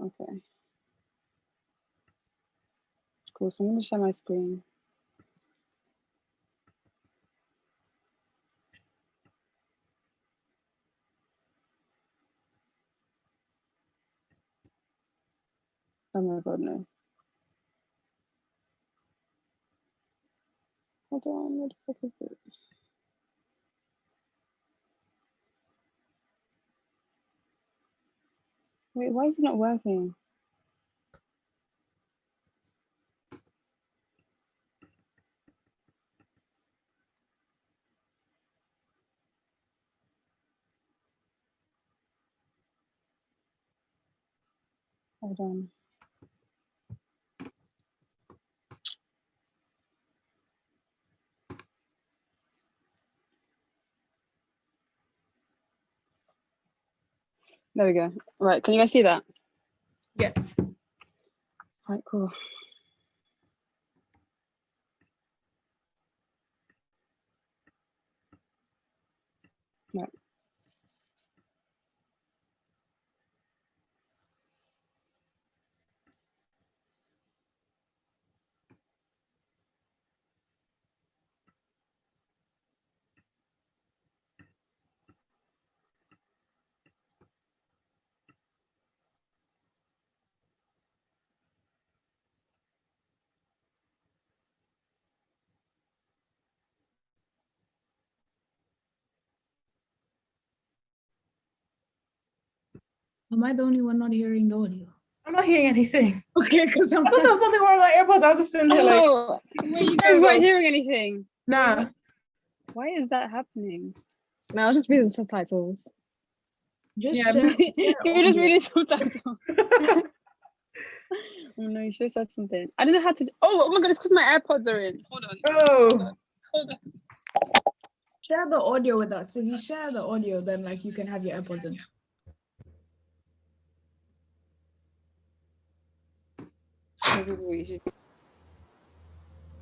Okay. Cool. So I'm going to share my screen. Oh my God, no. Hold on. What the fuck is it? Wait, why is it not working? Hold on. There we go. Right, can you guys see that? Yeah. Right, cool. Right. Am I the only one not hearing the audio? I'm not hearing anything. Okay, because I thought there was something wrong with my AirPods. I was just sitting there like, Oh, wait, you guys weren't hearing anything. nah. Why is that happening? No, I'll just read the subtitles. just Yeah, You're just reading subtitles. Oh no, you should have said something. I don't know how to. Oh my God, it's because my AirPods are in. Hold on. Oh. Hold on. share the audio with us. If you share the audio, then like you can have your AirPods in.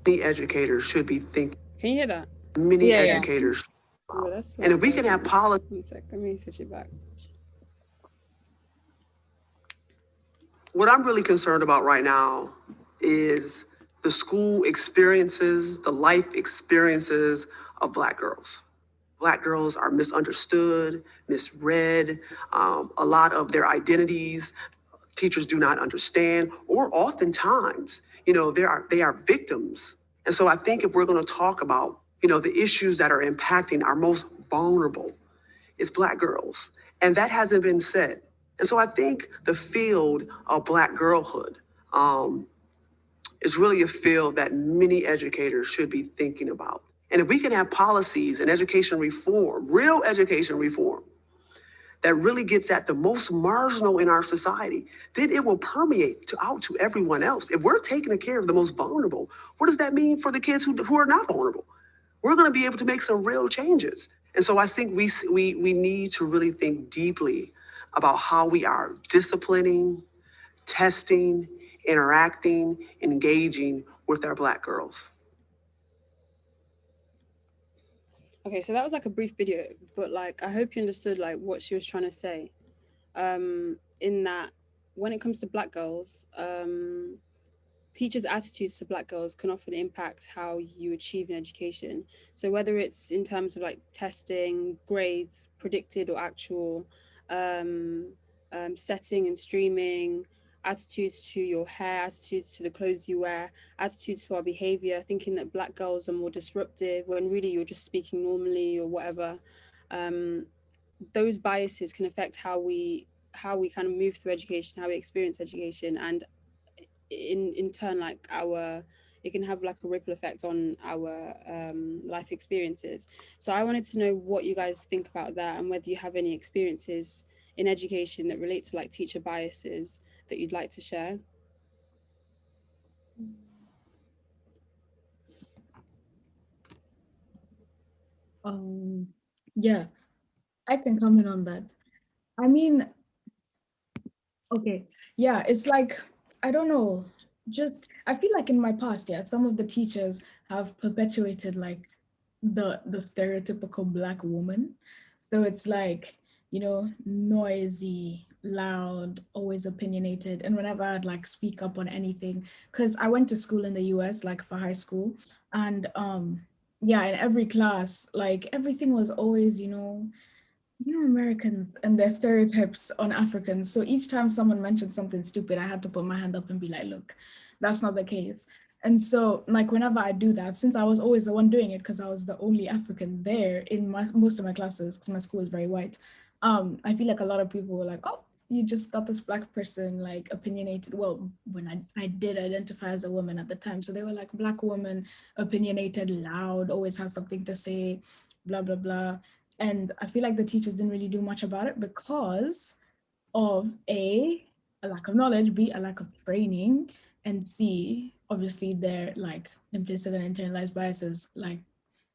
Many educators should be thinking. Can you hear that? Many Yeah, educators. Oh, that's And if we can have policy. 1 sec, let me switch it back. What I'm really concerned about right now is the school experiences, the life experiences of Black girls. Black girls are misunderstood, misread. A lot of their identities, teachers do not understand, or oftentimes, they are victims. And so I think if we're going to talk about, the issues that are impacting our most vulnerable, it's Black girls. And that hasn't been said. And so I think the field of Black girlhood is really a field that many educators should be thinking about. And if we can have policies and education reform, real education reform, that really gets at the most marginal in our society, then it will permeate out to everyone else. If we're taking care of the most vulnerable, what does that mean for the kids who are not vulnerable? We're going to be able to make some real changes. And so I think we need to really think deeply about how we are disciplining, testing, interacting, engaging with our Black girls. Okay, so that was like a brief video, but like I hope you understood like what she was trying to say. In that when it comes to Black girls, teachers' attitudes to Black girls can often impact how you achieve in education. So whether it's in terms of like testing, grades, predicted or actual, setting and streaming, attitudes to your hair, attitudes to the clothes you wear, attitudes to our behavior, thinking that Black girls are more disruptive when really you're just speaking normally or whatever. Those biases can affect how we kind of move through education, how we experience education, and in turn like it can have like a ripple effect on our life experiences. So I wanted to know what you guys think about that, and whether you have any experiences in education that relate to like teacher biases that you'd like to share. Yeah, I can comment on that. I mean, okay, yeah, it's like, I don't know, just, I feel like in my past, yeah, some of the teachers have perpetuated like the stereotypical Black woman. So it's like, noisy, loud, always opinionated. And whenever I'd like speak up on anything, because I went to school in the US, like for high school, and yeah, in every class, like everything was always, Americans and their stereotypes on Africans. So each time someone mentioned something stupid, I had to put my hand up and be like, look, that's not the case. And so, like, whenever I do that, since I was always the one doing it because I was the only African there in most of my classes, because my school is very white, I feel like a lot of people were like, oh, you just got this Black person, like, opinionated. Well, when I did identify as a woman at the time. So they were like, Black woman, opinionated, loud, always have something to say, blah, blah, blah. And I feel like the teachers didn't really do much about it because of a lack of knowledge, B, a lack of training, and C, obviously their like implicit and internalized biases, like,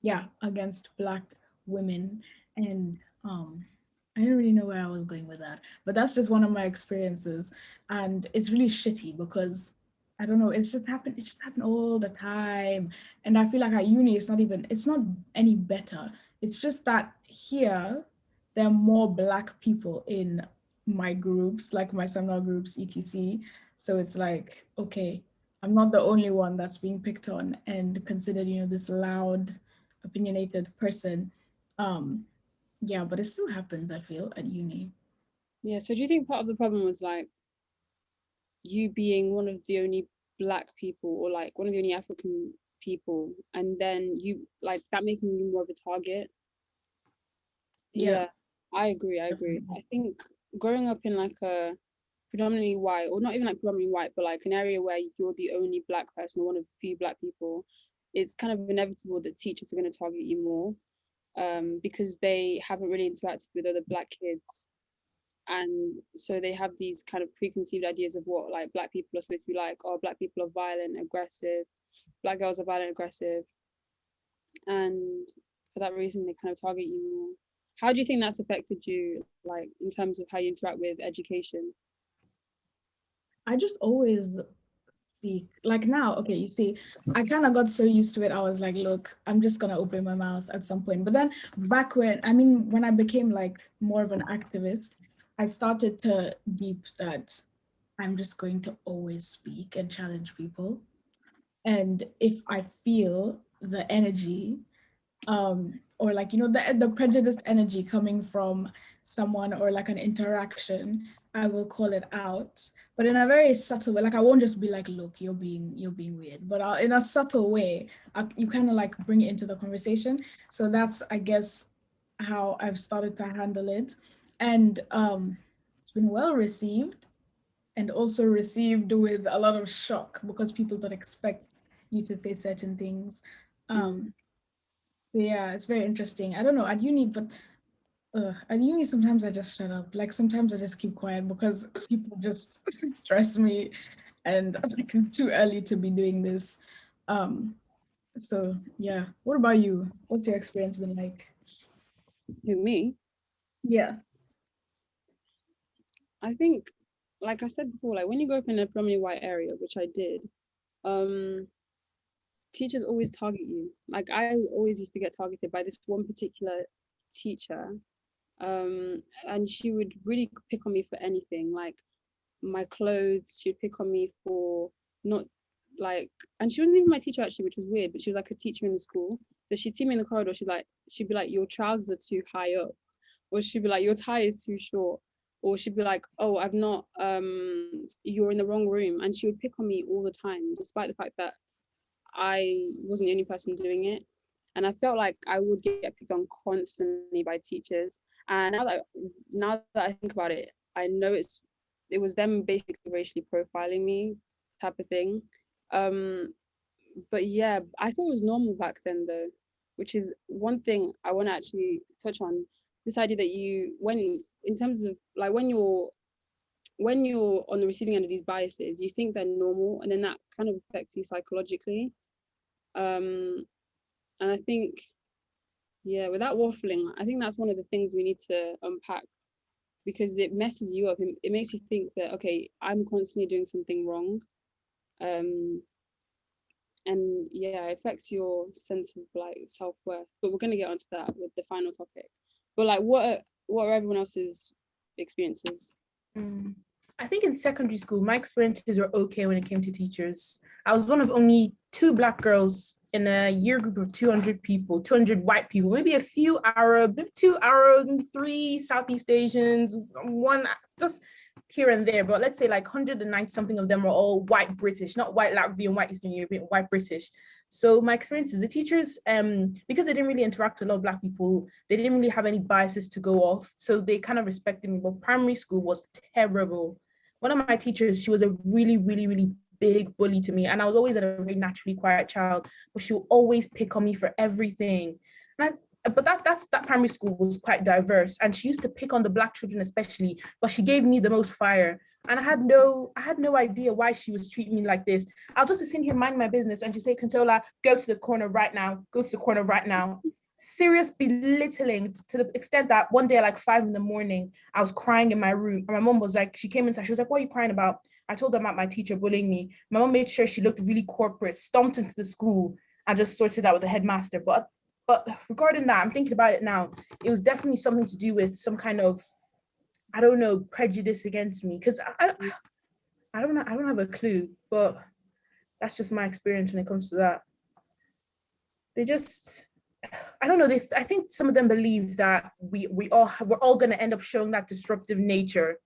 yeah, against Black women. And I didn't really know where I was going with that, but that's just one of my experiences. And it's really shitty because I don't know, it just happened all the time. And I feel like at uni, it's not any better. It's just that here, there are more Black people in my groups, like my seminar groups, etc. So it's like, okay, I'm not the only one that's being picked on and considered, this loud, opinionated person. Yeah, but it still happens, I feel, at uni. Yeah, so do you think part of the problem was like you being one of the only Black people or like one of the only African people, and then you like that making you more of a target? Yeah, Yeah, I agree. definitely. I think growing up in like a predominantly white, or not even like predominantly white, but like an area where you're the only Black person or one of the few Black people, it's kind of inevitable that teachers are going to target you more, because they haven't really interacted with other Black kids. And so they have these kind of preconceived ideas of what like Black people are supposed to be like. Oh, Black people are violent, aggressive, Black girls are violent, aggressive. And for that reason, they kind of target you more. How do you think that's affected you, like in terms of how you interact with education? I just always speak. Like now, okay, you see, I kind of got so used to it. I was like, look, I'm just gonna open my mouth at some point. But then back when I became like more of an activist, I started to deep that I'm just going to always speak and challenge people. And if I feel the energy, or like the prejudiced energy coming from someone or like an interaction, I will call it out, but in a very subtle way. Like I won't just be like, look, you're being weird, but in a subtle way, you kind of like bring it into the conversation. So that's, I guess, how I've started to handle it. And it's been well received, and also received with a lot of shock because people don't expect you to say certain things. Mm. um so yeah, it's very interesting. I don't know at uni, but at uni sometimes I just shut up. Like sometimes I just keep quiet because people just stress me, and like it's too early to be doing this. Um, so yeah. What about you? What's your experience been like? Who, me? Yeah. I think, like I said before, like when you grow up in a predominantly white area, which I did, um, teachers always target you. Like I always used to get targeted by this one particular teacher, and she would really pick on me for anything, like my clothes. She'd pick on me for not like, and she wasn't even my teacher actually, which was weird, but she was like a teacher in the school. So she'd see me in the corridor, she'd be like, your trousers are too high up, or she'd be like, your tie is too short, or she'd be like, oh, I've not you're in the wrong room. And she would pick on me all the time, despite the fact that I wasn't the only person doing it. And I felt like I would get picked on constantly by teachers. And now that I think about it, I know it was them basically racially profiling me, type of thing. Um, but yeah, I thought it was normal back then though, which is one thing I want to actually touch on. This idea that when in terms of like when you're on the receiving end of these biases, you think they're normal, and then that kind of affects you psychologically. Um, and I think, yeah, without waffling, I think that's one of the things we need to unpack, because it messes you up. It makes you think that, okay, I'm constantly doing something wrong. Um, and yeah, it affects your sense of like self-worth. But we're going to get onto that with the final topic. But like, what are everyone else's experiences? I think in secondary school, my experiences were okay when it came to teachers. I was one of only 2 Black girls in a year group of 200 people, 200 white people, maybe a few Arab, maybe 2 Arab, 3 Southeast Asians, 1 just here and there. But let's say like 190 something of them were all white British, not white Latvian, white Eastern European, white British. So my experiences, the teachers, because they didn't really interact with a lot of Black people, they didn't really have any biases to go off. So they kind of respected me. But primary school was terrible. One of my teachers, she was a really, really, really big bully to me. And I was always a very naturally quiet child, but she would always pick on me for everything. But that primary school was quite diverse. And she used to pick on the Black children especially, but she gave me the most fire. And I had no idea why she was treating me like this. I'll just be sitting here minding my business and she'd say, Consola, go to the corner right now. Go to the corner right now. Serious belittling to the extent that one day at like 5 a.m, I was crying in my room. And my mom was like, she came inside, she was like, what are you crying about? I told her about my teacher bullying me. My mom made sure she looked really corporate, stomped into the school and just sorted out with the headmaster. But regarding that, I'm thinking about it now. It was definitely something to do with some kind of, I don't know, prejudice against me. Because I don't have a clue, but that's just my experience when it comes to that. They just, I don't know. I think some of them believe that we're all going to end up showing that disruptive nature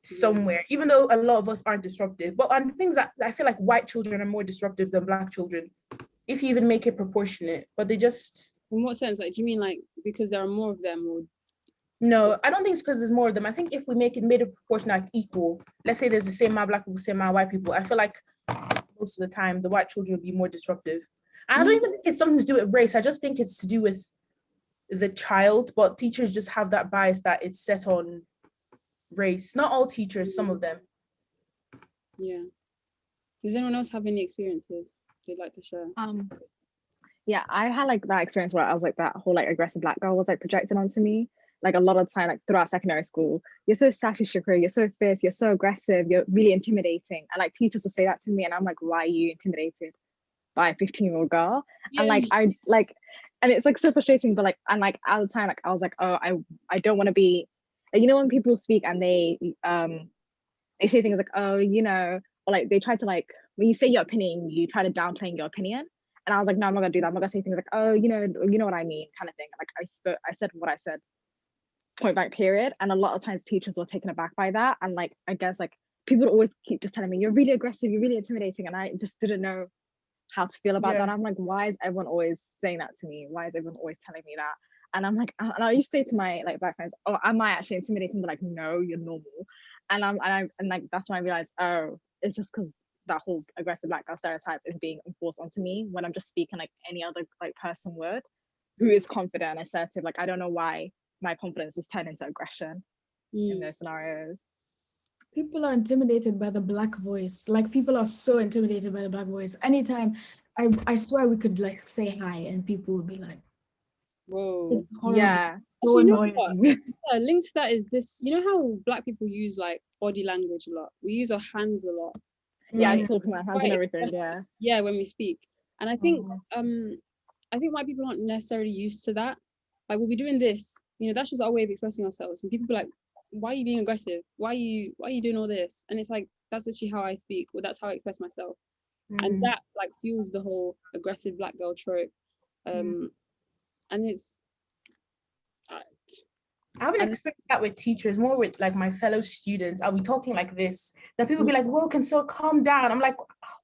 somewhere, even though a lot of us aren't disruptive. But on things that I feel like white children are more disruptive than Black children, if you even make it proportionate. But they just. In what sense? Like, do you mean like because there are more of them, or? No, I don't think it's because there's more of them. I think if we made it proportionate, like equal, let's say there's the same amount of Black people, same amount of white people, I feel like most of the time the white children will be more disruptive. And I don't even think it's something to do with race. I just think it's to do with the child, but teachers just have that bias that it's set on race. Not all teachers, some of them. Yeah. Does anyone else have any experiences they'd like to share? Yeah, I had like that experience where I was like that whole like aggressive Black girl was like projected onto me. Like a lot of time, like throughout secondary school, you're so sassy, Shukri, you're so fierce, you're so aggressive, you're really intimidating. And like teachers will say that to me and I'm like, why are you intimidated by a 15-year-old girl? Yeah. And like and it's like so frustrating, but like, and like at the time, like I was like, oh, I don't want to be, like, you know, when people speak and they say things like, oh, you know, or like they try to like, when you say your opinion, you try to downplay your opinion. And I was like, no, I'm not gonna do that. I'm not gonna say things like, oh, you know what I mean, kind of thing. Like I said what I said, point blank period. And a lot of times teachers were taken aback by that. And like, I guess like people would always keep just telling me, you're really aggressive, you're really intimidating. And I just didn't know how to feel about that. I'm like, why is everyone always saying that to me? Why is everyone always telling me that? And I'm like, and I used to say to my like Black friends, oh, am I actually intimidating? They're like, no, you're normal. And like that's when I realized, oh, it's just because that whole aggressive Black girl stereotype is being enforced onto me when I'm just speaking like any other like person would, who is confident and assertive. Like I don't know why my confidence is turned into aggression in those scenarios. People are intimidated by the Black voice. Like people are so intimidated by the Black voice. Anytime, I swear we could like say hi and people would be like, whoa. It's horrible. Yeah. So Actually, annoying. Yeah, linked to that is this, you know how Black people use like body language a lot? We use our hands a lot. Yeah, Like, I'm talking about hands and everything, yeah, when we speak. And I think white people aren't necessarily used to that. Like we'll be doing this, you know, that's just our way of expressing ourselves. And people be like, why are you being aggressive? Why are you doing all this? And it's like, that's actually how I speak, or that's how I express myself. And that like fuels the whole aggressive Black girl trope. And it's I haven't experienced that with teachers, more with like my fellow students. I'll be talking like this. Then people be like, whoa, can so calm down. I'm like,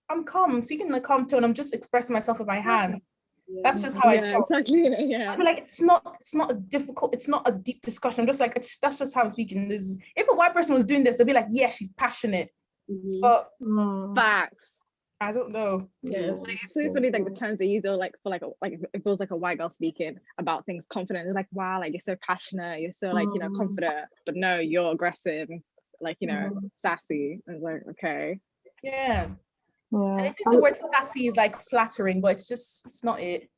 I'm calm. I'm speaking in a calm tone. I'm just expressing myself with my hand. Yeah. That's just how I talk. Exactly. Yeah. I'm like, it's not a difficult, it's not a deep discussion. I'm just like, that's just how I'm speaking. If a white person was doing this, they'd be like, yeah, she's passionate. But facts. I don't know. Yeah. It's so funny, like the terms they use, though, like for like if it was like a white girl speaking about things confident, it's like, wow, like you're so passionate, you're so like, you know, confident, but no, you're aggressive, like, you know, sassy. And it's like, okay. Yeah. And I think the word sassy is like flattering, but it's not it.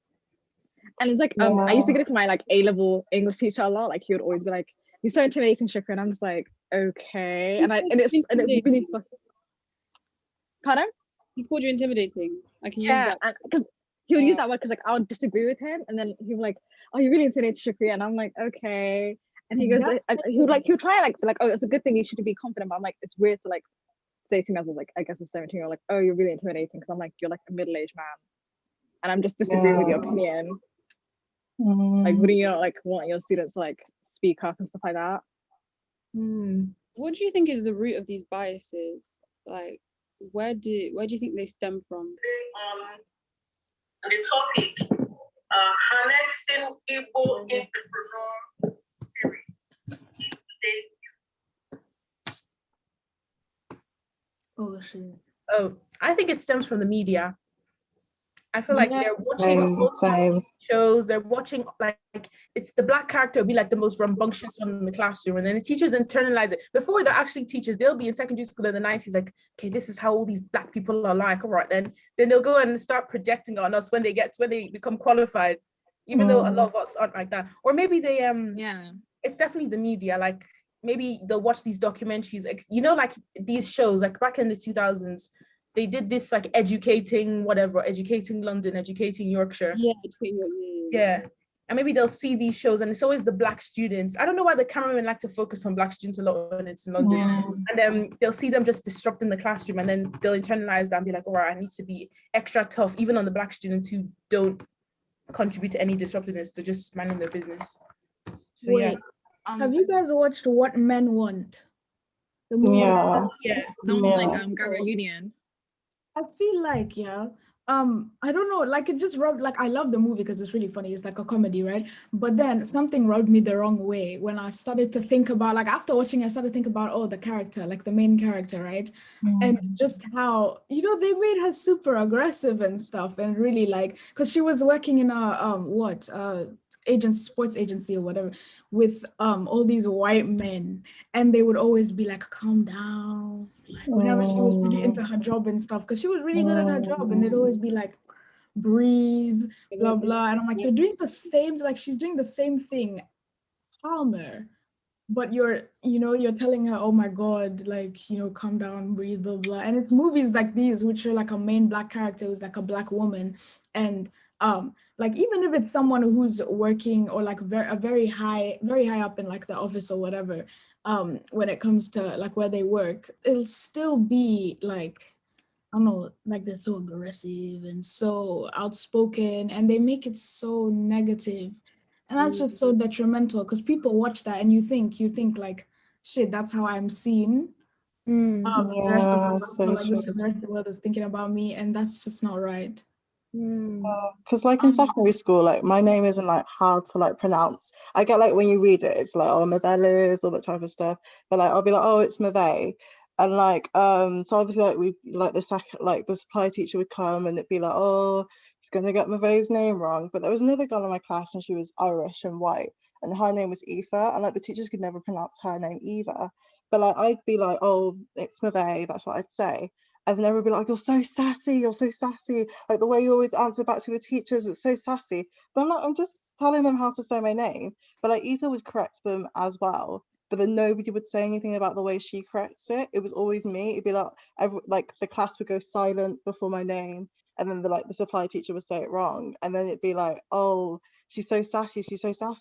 And it's like, I used to get it to my like A-level English teacher a lot. Like he would always be like, you're so intimidating, Shukra. And I'm just like, okay. And it's really pardon? He called you intimidating. I can use that. Because he would use that word because like I would disagree with him, and then he was like, "Oh, you're really intimidating, Shukri," and I'm like, "Okay." And he goes, That's he'll try like, oh, it's a good thing, you should be confident. But I'm like, it's weird to like say to me as like, I guess a 17-year-old, like, oh, you're really intimidating, because I'm like, you're like a middle-aged man, and I'm just disagreeing with your opinion. Like, wouldn't you not like want your students to like speak up and stuff like that? What do you think is the root of these biases? Like, where do you think they stem from? The topic, harnessing Igbo entrepreneur spirit in today's Oh shit. Oh, I think it stems from the media. I feel like they're watching all these shows, they're watching like it's the Black character will be like the most rambunctious one in the classroom, and then the teachers internalize it. Before they're actually teachers, they'll be in secondary school in the 90s, like, okay, this is how all these Black people are like, all right, then they'll go and start projecting on us when they become qualified, even though a lot of us aren't like that. Or maybe they it's definitely the media, like maybe they'll watch these documentaries, like, you know, like these shows, like back in the 2000s, they did this like educating London, educating Yorkshire. Yeah. And maybe they'll see these shows, and it's always the Black students. I don't know why the cameramen like to focus on Black students a lot when it's in London. And then they'll see them just disrupting the classroom, and then they'll internalize that and be like, all right, I need to be extra tough, even on the Black students who don't contribute to any disruptiveness, to just minding their business. So Wait, have you guys watched What Men Want? The movie? The one like Garrett Union. I feel like, I don't know, like it just rubbed, like I love the movie because it's really funny, it's like a comedy, right? But then something rubbed me the wrong way when I started to think about, like after watching, I started to think about, oh, the character, like the main character, right? And just how, you know, they made her super aggressive and stuff, and really like, because she was working in a, sports agency or whatever, with all these white men, and they would always be like, calm down, like whenever she was really into her job and stuff, because she was really good at her job, and they'd always be like, breathe, blah blah, and I'm like, they're doing the same, like she's doing the same thing, calmer, but you're telling her, oh my god, like, calm down, breathe, blah blah. And it's movies like these which are like a main Black character who's like a Black woman, and like even if it's someone who's working or like very high up in like the office or whatever, when it comes to like where they work, it'll still be like, I don't know, like they're so aggressive and so outspoken, and they make it so negative. And that's just so detrimental, because people watch that and you think like, shit, that's how I'm seen. The rest of the rest of the world is thinking about me, and that's just not right. Because like in secondary school, like my name isn't like hard to like pronounce. I get like when you read it, it's like, oh, Mavelis, all that type of stuff. But like I'll be like, oh, it's Mave. And like so obviously like we like the supply teacher would come and it'd be like, oh, he's gonna get Mave's name wrong. But there was another girl in my class and she was Irish and white, and her name was Aoife, and like the teachers could never pronounce her name either. But like I'd be like, oh, it's Mave, that's what I'd say. And then everyone would be like, you're so sassy, like the way you always answer back to the teachers, it's so sassy. But I'm like, I'm just telling them how to say my name. But like Aoife would correct them as well, but then nobody would say anything about the way she corrects it. It was always me. It'd be like the class would go silent before my name, and then the supply teacher would say it wrong, and then it'd be like, oh, she's so sassy.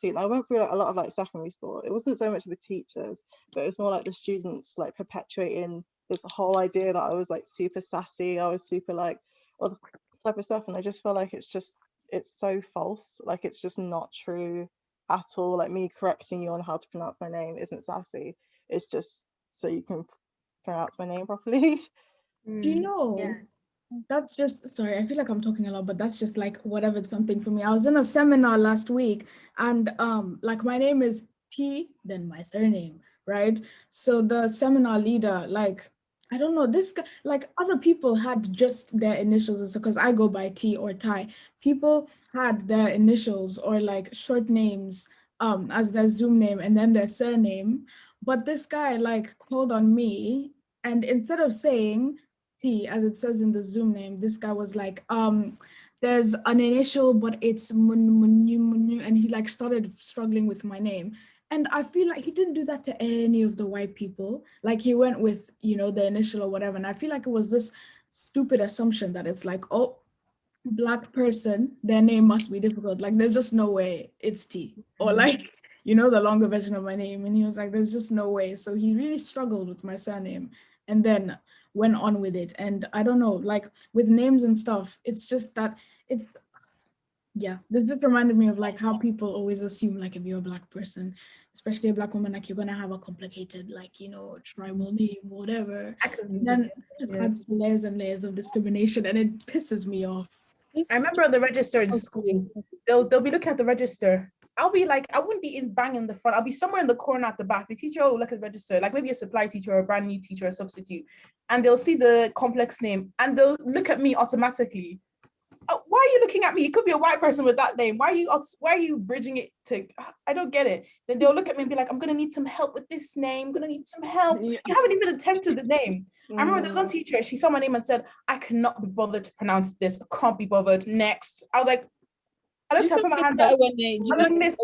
And I went through like a lot of like secondary school. It wasn't so much the teachers, but it was more like the students like perpetuating this whole idea that I was like super sassy, I was super like all the type of stuff, and I just feel like it's so false, like it's just not true at all. Like me correcting you on how to pronounce my name isn't sassy, it's just so you can pronounce my name properly. That's just, sorry, I feel like I'm talking a lot, but that's just like whatever, it's something for me. I was in a seminar last week, and like my name is T, then my surname, right? So the seminar leader, like, I don't know, this guy, like other people had just their initials, and so because I go by T or Ty, people had their initials or like short names as their Zoom name and then their surname. But this guy like called on me, and instead of saying T as it says in the Zoom name, this guy was like, there's an initial, but it's and he like started struggling with my name. And I feel like he didn't do that to any of the white people. Like he went with, the initial or whatever. And I feel like it was this stupid assumption that it's like, oh, Black person, their name must be difficult. Like there's just no way it's T. Or like, you know, the longer version of my name. And he was like, there's just no way. So he really struggled with my surname and then went on with it. And I don't know, like with names and stuff, it's just that yeah, this just reminded me of like how people always assume like if you're a Black person, especially a Black woman, like you're gonna have a complicated, like, you know, tribal name, whatever. And then it just adds to layers and layers of discrimination, and it pisses me off. I remember the register in school. They'll be looking at the register. I'll be like, I wouldn't be in bang in the front. I'll be somewhere in the corner at the back. The teacher will look at the register, like maybe a supply teacher or a brand new teacher or a substitute, and they'll see the complex name and they'll look at me automatically. Oh, why are you looking at me? It could be a white person with that name. Why are you bridging it to? I don't get it. Then they'll look at me and be like, I'm gonna need some help with this name. I'm gonna need some help. You haven't even attempted the name. I remember there was one teacher, she saw my name and said, I cannot be bothered to pronounce this. I can't be bothered. Next. I was like, I looked up, put my hands up. That's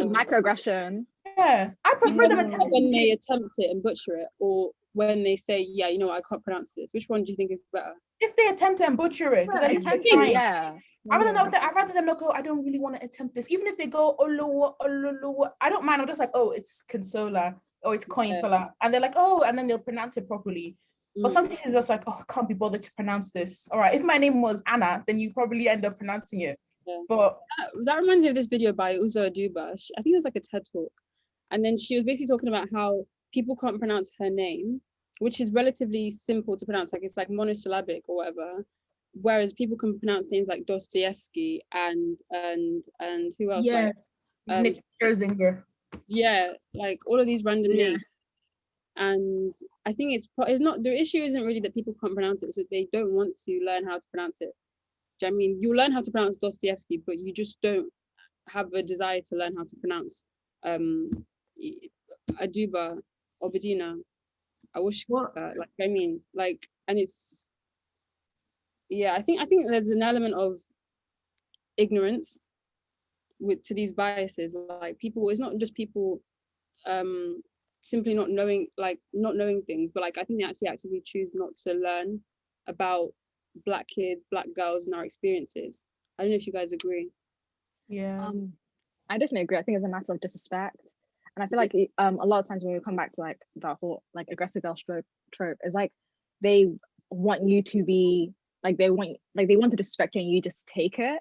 microaggression. Yeah, I prefer them when they attempt it and butcher it, or when they say, yeah, you know what, I can't pronounce this. Which one do you think is better? If they attempt to and butcher it, because yeah. I'd rather them not go, I don't really want to attempt this. Even if they go, Oluwa, I don't mind. I'm just like, oh, it's Consola, or it's Coinsola. And they're like, oh, and then they'll pronounce it properly. But some teachers are just like, oh, I can't be bothered to pronounce this. All right, if my name was Anna, then you probably end up pronouncing it. Yeah. But that reminds me of this video by Uzo Aduba. I think it was like a TED talk. And then she was basically talking about how people can't pronounce her name, which is relatively simple to pronounce, like it's like monosyllabic or whatever. Whereas people can pronounce names like Dostoevsky and who else? Yes, like, Nick Scherzinger. Yeah, like all of these random names. And I think it's not, the issue isn't really that people can't pronounce it, it's that they don't want to learn how to pronounce it. Do you know what I mean? You'll learn how to pronounce Dostoevsky, but you just don't have a desire to learn how to pronounce Aduba or Bedina. I wish that, like, I mean, like, and it's, yeah, I think there's an element of ignorance to these biases. Like, people, it's not just people simply not knowing things, but like I think they actually actively choose not to learn about Black kids, Black girls, and our experiences. I don't know if you guys agree. Yeah. I definitely agree. I think it's a matter of disrespect. And I feel like a lot of times when we come back to like the whole like aggressive girl trope, is like they want you to be like they want to disrespect you and you just take it.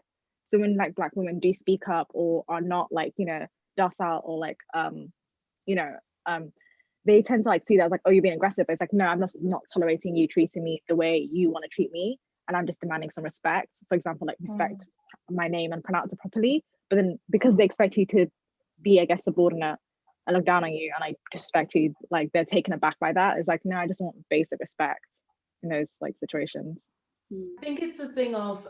So when like Black women do speak up or are not like, you know, docile or like they tend to like see that as like, oh, you're being aggressive. But it's like, no, I'm not tolerating you treating me the way you want to treat me, and I'm just demanding some respect. For example, like respect my name and pronounce it properly. But then because they expect you to be, I guess, subordinate and look down on you and like disrespect you, like they're taken aback by that. It's like, no, I just want basic respect in those like situations. I think it's a thing of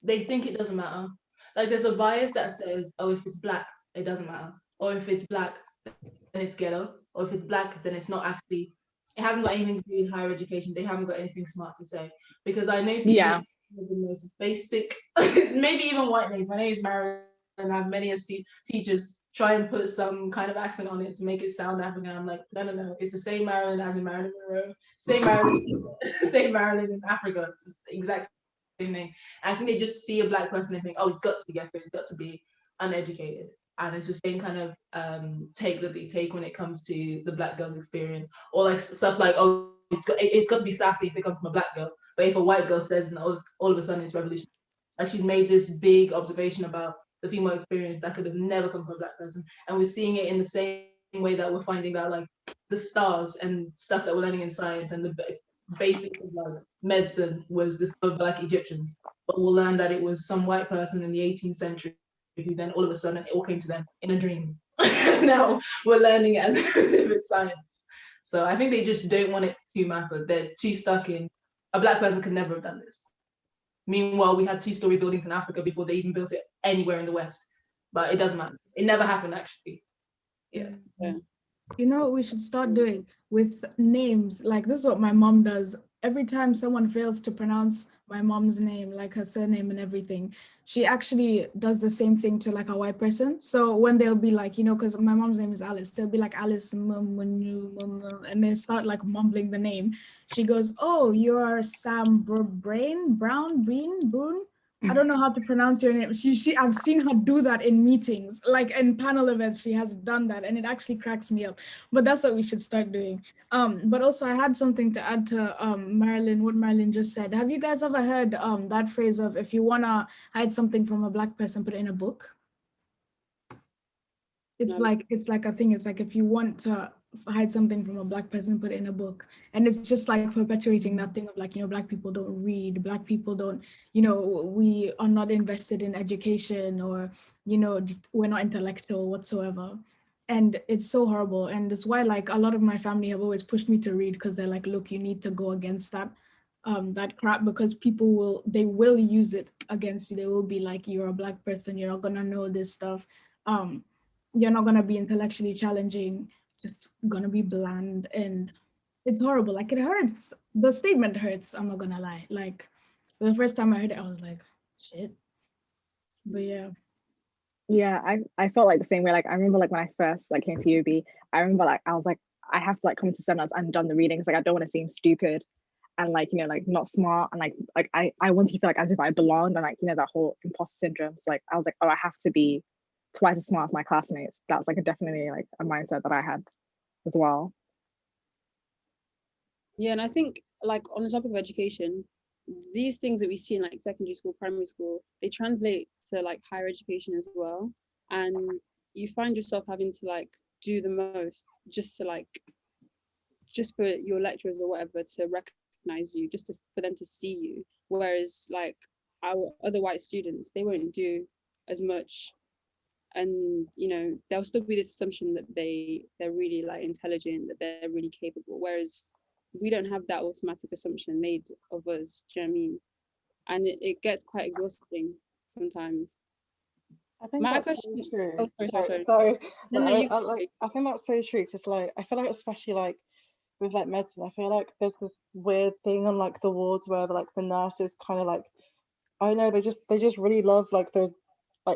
they think it doesn't matter. Like there's a bias that says, oh, if it's Black, it doesn't matter. Or if it's Black, then it's ghetto. Or if it's Black, then it's not actually, it hasn't got anything to do with higher education. They haven't got anything smart to say. Because I know people with the most basic, maybe even white names. My name is Marilyn, and I have many teachers try and put some kind of accent on it to make it sound African. I'm like, no, it's the same Marilyn as in Marilyn Monroe, same Marilyn in Africa, just the exact same name. I think they just see a Black person and think, oh, he's got to be ghetto, he's got to be uneducated. And it's the same kind of take that they take when it comes to the Black girl's experience, or like stuff like, oh, it's got to be sassy if it comes from a Black girl, but if a white girl says, and all of a sudden it's revolution. Like she's made this big observation about the female experience that could have never come from a Black person, and we're seeing it in the same way that we're finding that like the stars and stuff that we're learning in science and the basics of like medicine was discovered by like Egyptians, but we'll learn that it was some white person in the 18th century who then all of a sudden it all came to them in a dream. Now we're learning it as if it's science. So I think they just don't want it to matter. They're too stuck in, a Black person could never have done this. Meanwhile, we had 2-story buildings in Africa before they even built it anywhere in the West. But it doesn't matter. It never happened, actually. Yeah. You know what we should start doing with names? Like, this is what my mom does. Every time someone fails to pronounce my mom's name, like her surname and everything, she actually does the same thing to like a white person. So when they'll be like, you know, because my mom's name is Alice, they'll be like Alice, and they start like mumbling the name. She goes, oh, you're Sam Brown, Breen, I don't know how to pronounce your name. I've seen her do that in meetings, like in panel events. She has done that, and it actually cracks me up. But that's what we should start doing. But also, I had something to add to Marilyn, what Marilyn just said. Have you guys ever heard that phrase of, if you wanna hide something from a Black person, put it in a book? It's like a thing. It's like, if you want to hide something from a Black person, put it in a book. And it's just like perpetuating that thing of like, Black people don't read, Black people don't, we are not invested in education, or, just we're not intellectual whatsoever. And it's so horrible. And that's why like a lot of my family have always pushed me to read, because they're like, look, you need to go against that crap, because people will use it against you. They will be like, you're a Black person, you're not gonna know this stuff. You're not gonna be intellectually challenging, just gonna be bland, and it's horrible. Like, it hurts. The statement hurts, I'm not gonna lie. Like, the first time I heard it, I was like, shit. But yeah. Yeah, I felt like the same way. Like, I remember like when I first like came to UB, I remember like I was like, I have to like come to seminars and done the readings. Like, I don't want to seem stupid and like, like not smart, and like I wanted to feel like as if I belonged, and like, that whole imposter syndrome. So like I was like, oh, I have to be twice as smart as my classmates. That's like definitely like a mindset that I had as well. Yeah, and I think like on the topic of education, these things that we see in like secondary school, primary school, they translate to like higher education as well. And you find yourself having to like do the most just for your lecturers or whatever to recognize you, just for them to see you. Whereas like our other white students, they won't do as much, and there'll still be this assumption that they're really like intelligent, that they're really capable, whereas we don't have that automatic assumption made of us. Do you know what I mean? And it gets quite exhausting sometimes. I think My that's question so true. Oh, sorry. Sorry. No, I think that's so true, because like I feel like, especially like with like medicine, I feel like there's this weird thing on like the wards where like the nurses kind of like, I don't know, they just really love like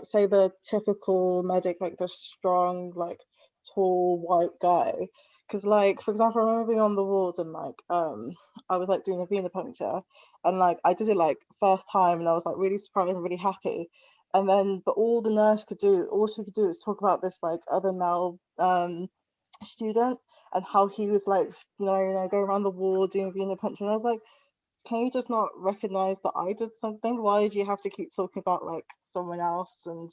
say the typical medic, like the strong, like tall white guy. Because like, for example, I remember being on the wards and like I was like doing a venipuncture, and like I did it like first time, and I was like really surprised and really happy. And then but all she could do is talk about this like other male student, and how he was like, going around the ward doing venipuncture. And I was like, can you just not recognize that I did something? Why do you have to keep talking about like someone else? And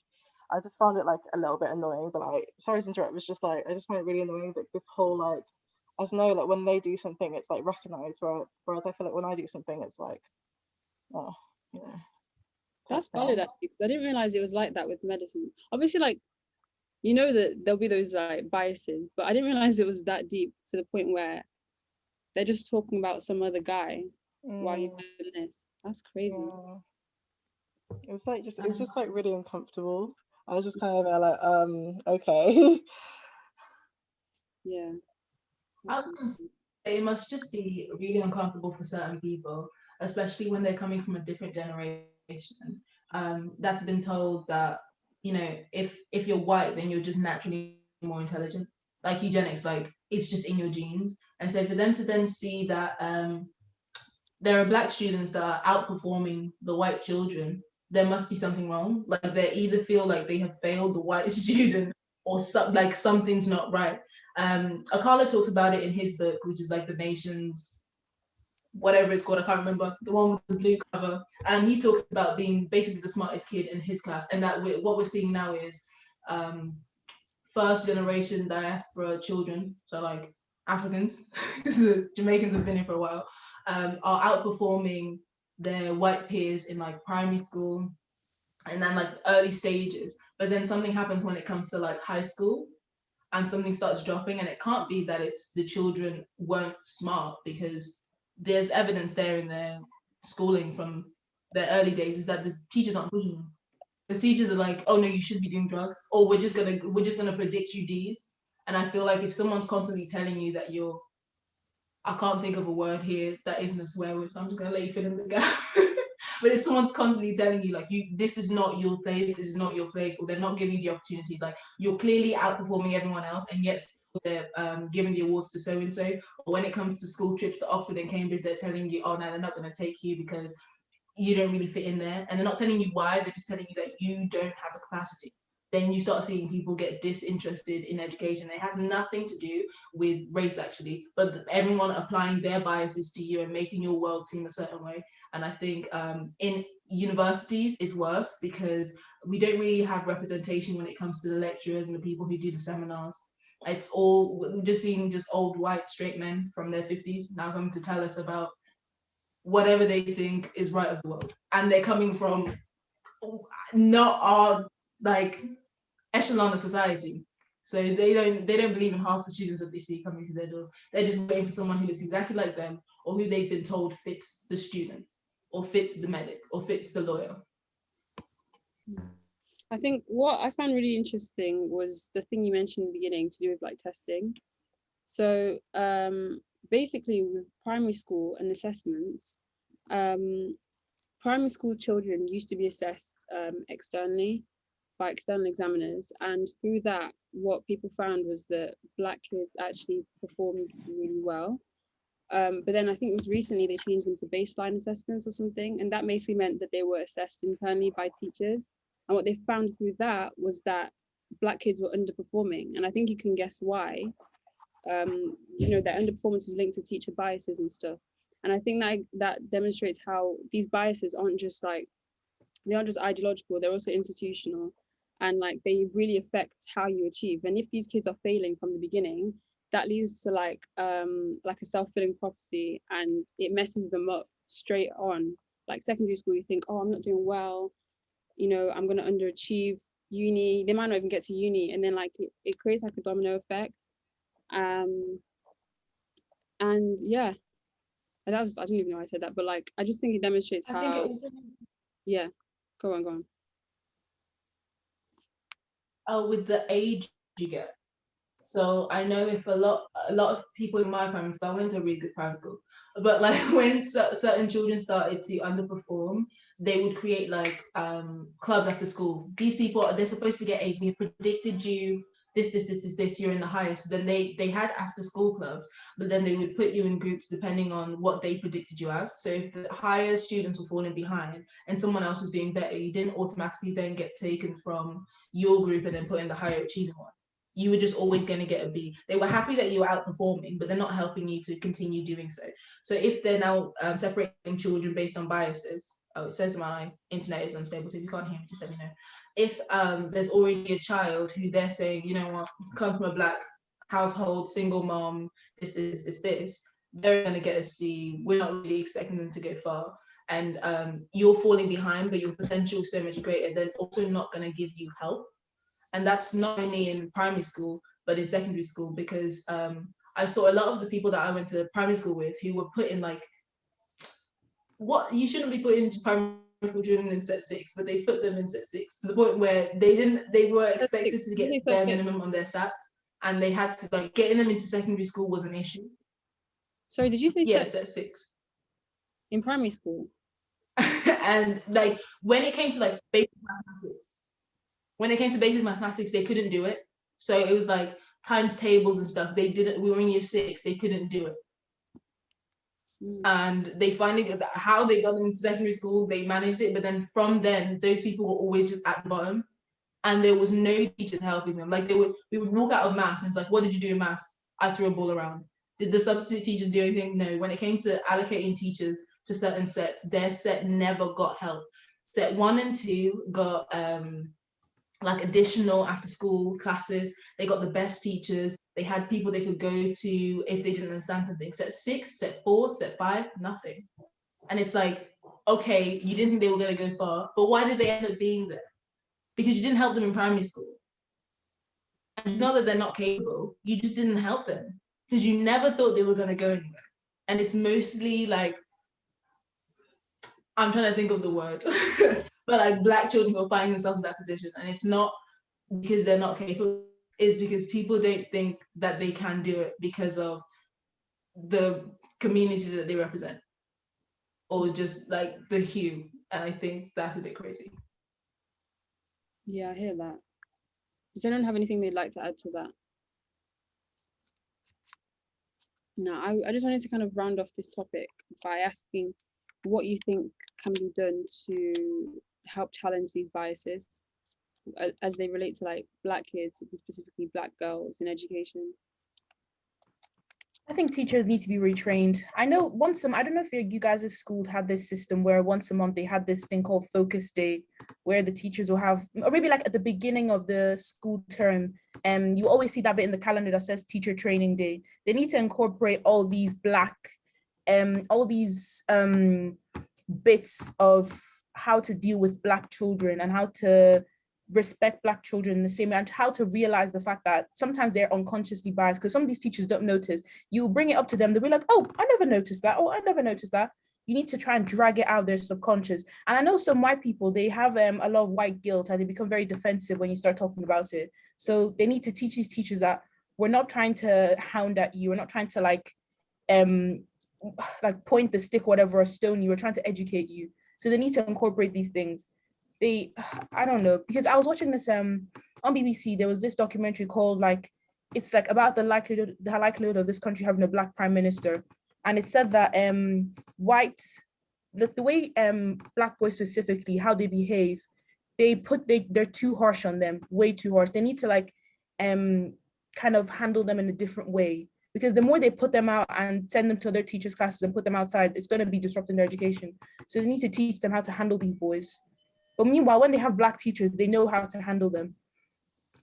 I just found it like a little bit annoying. But like, sorry to interrupt, it was just like, I just find it really annoying that this whole like, as know, like when they do something, it's like recognized, whereas I feel like when I do something, it's like, oh, that's valid actually, because I didn't realize it was like that with medicine. Obviously, like, that there'll be those like biases, but I didn't realize it was that deep, to the point where they're just talking about some other guy while you're doing this. That's crazy. Yeah. It was just like really uncomfortable. I was just kind of there like, okay. Yeah. I was gonna say, it must just be really uncomfortable for certain people, especially when they're coming from a different generation that's been told that, if you're white, then you're just naturally more intelligent. Like eugenics, like it's just in your genes. And so for them to then see that there are Black students that are outperforming the white children, there must be something wrong. Like they either feel like they have failed the white student, or like something's not right. Akala talks about it in his book, which is like the nation's whatever it's called, I can't remember, the one with the blue cover. And he talks about being basically the smartest kid in his class. And that what we're seeing now is first generation diaspora children, so like Africans, because the Jamaicans have been here for a while, are outperforming their white peers in like primary school and then like early stages. But then something happens when it comes to like high school, and something starts dropping, and it can't be that it's the children weren't smart, because there's evidence there in their schooling from their early days is that the teachers aren't pushing them. The teachers are like, oh no, you should be doing drugs, or we're just gonna predict you D's. And I feel like if someone's constantly telling you that I can't think of a word here that isn't a swear word, so I'm just gonna let you fill in the gap. But if someone's constantly telling you like, this is not your place, this is not your place, or they're not giving you the opportunity, like you're clearly outperforming everyone else, and yet they're giving the awards to so and so. Or when it comes to school trips to Oxford and Cambridge, they're telling you, oh no, they're not going to take you because you don't really fit in there, and they're not telling you why, they're just telling you that you don't have the capacity. Then you start seeing people get disinterested in education. It has nothing to do with race, actually, but everyone applying their biases to you and making your world seem a certain way. And I think in universities, it's worse because we don't really have representation when it comes to the lecturers and the people who do the seminars. It's all, we're just seeing just old white straight men from their 50s now coming to tell us about whatever they think is right of the world. And they're coming from not our like echelon of society. So they don't believe in half the students that they see coming to their door. They're just waiting for someone who looks exactly like them, or who they've been told fits the student, or fits the medic, or fits the lawyer. I think what I found really interesting was the thing you mentioned in the beginning to do with like testing. So basically with primary school and assessments, primary school children used to be assessed externally by external examiners, and through that what people found was that Black kids actually performed really well. But then I think it was recently they changed them to baseline assessments or something, and that basically meant that they were assessed internally by teachers. And what they found through that was that Black kids were underperforming, and I think you can guess why. You know, their underperformance was linked to teacher biases and stuff. And I think that demonstrates how these biases aren't just like, they aren't just ideological, they're also institutional, and like they really affect how you achieve. And if these kids are failing from the beginning, that leads to like a self-fulfilling prophecy, and it messes them up straight on. Like secondary school, you think, oh, I'm not doing well, you know, I'm gonna underachieve. Uni, they might not even get to uni, and then like it creates like a domino effect. And yeah, and I didn't even know I said that, but like I just think it demonstrates how. I think it was... Yeah, go on. With the age you get. So I know if a lot of people in my primary school, I went to a really good primary school, but like when certain children started to underperform, they would create like clubs after school. These people, they're supposed to get A's. We have predicted you this, you're in the highest. So then they had after school clubs, but then they would put you in groups depending on what they predicted you as. So if the higher students were falling behind and someone else was doing better, you didn't automatically then get taken from your group and then put in the higher achieving one. You were just always going to get a B. They were happy that you were outperforming, but they're not helping you to continue doing so. So if they're now separating children based on biases, oh, it says my internet is unstable, so if you can't hear me, just let me know. If there's already a child who they're saying, you know what, come from a Black household, single mom, this, they're going to get a C. We're not really expecting them to go far. And you're falling behind, but your potential is so much greater, they're also not going to give you help. And that's not only in primary school, but in secondary school, because I saw a lot of the people that I went to primary school with who were put in like, what you shouldn't be put into primary school children in set 6, but they put them in set 6 to the point where they were expected to get bare minimum on their SATs, and they had to like getting them into secondary school was an issue. Sorry, did you say set 6 in primary school? And like when it came to like basic mathematics, they couldn't do it. So it was like times tables and stuff. They didn't. We were in year 6. They couldn't do it. And they finally got how they got into secondary school. They managed it, but then from then, those people were always just at the bottom, and there was no teachers helping them. Like we would walk out of maths, and it's like, what did you do in maths? I threw a ball around. Did the substitute teacher do anything? No. When it came to allocating teachers to certain sets, their set never got help. Set 1 and 2 got like additional after school classes. They got the best teachers. They had people they could go to if they didn't understand something. Set 6, set 4, set 5, nothing. And it's like, okay, you didn't think they were going to go far, but why did they end up being there? Because you didn't help them in primary school. And it's not that they're not capable, you just didn't help them because you never thought they were going to go anywhere. And it's mostly like, I'm trying to think of the word, but like Black children who are finding themselves in that position. And it's not because they're not capable, it's because people don't think that they can do it because of the community that they represent or just like the hue. And I think that's a bit crazy. Yeah, I hear that. Does anyone have anything they'd like to add to that? No, I just wanted to kind of round off this topic by asking, what you think can be done to help challenge these biases as they relate to like Black kids, specifically Black girls in education. I think teachers need to be retrained. I know I don't know if you guys' school had this system where once a month they had this thing called Focus Day, where the teachers will have, or maybe like at the beginning of the school term, you always see that bit in the calendar that says Teacher Training Day. They need to incorporate all these bits of how to deal with Black children and how to respect Black children in the same way, and how to realize the fact that sometimes they're unconsciously biased, because some of these teachers don't notice. You bring it up to them, they'll be like, oh, I never noticed that. Oh, I never noticed that. You need to try and drag it out of their subconscious. And I know some white people, they have a lot of white guilt and they become very defensive when you start talking about it. So they need to teach these teachers that we're not trying to hound at you. We're not trying to like point the stick, whatever, or stone you. We're trying to educate you. So they need to incorporate these things. I don't know, because I was watching this on BBC. There was this documentary called it's like about the likelihood of this country having a Black prime minister, and it said that the way Black boys specifically, how they behave, they're too harsh on them, way too harsh. They need to kind of handle them in a different way, because the more they put them out and send them to other teachers' classes and put them outside, it's going to be disrupting their education. So they need to teach them how to handle these boys. But meanwhile, when they have Black teachers, they know how to handle them.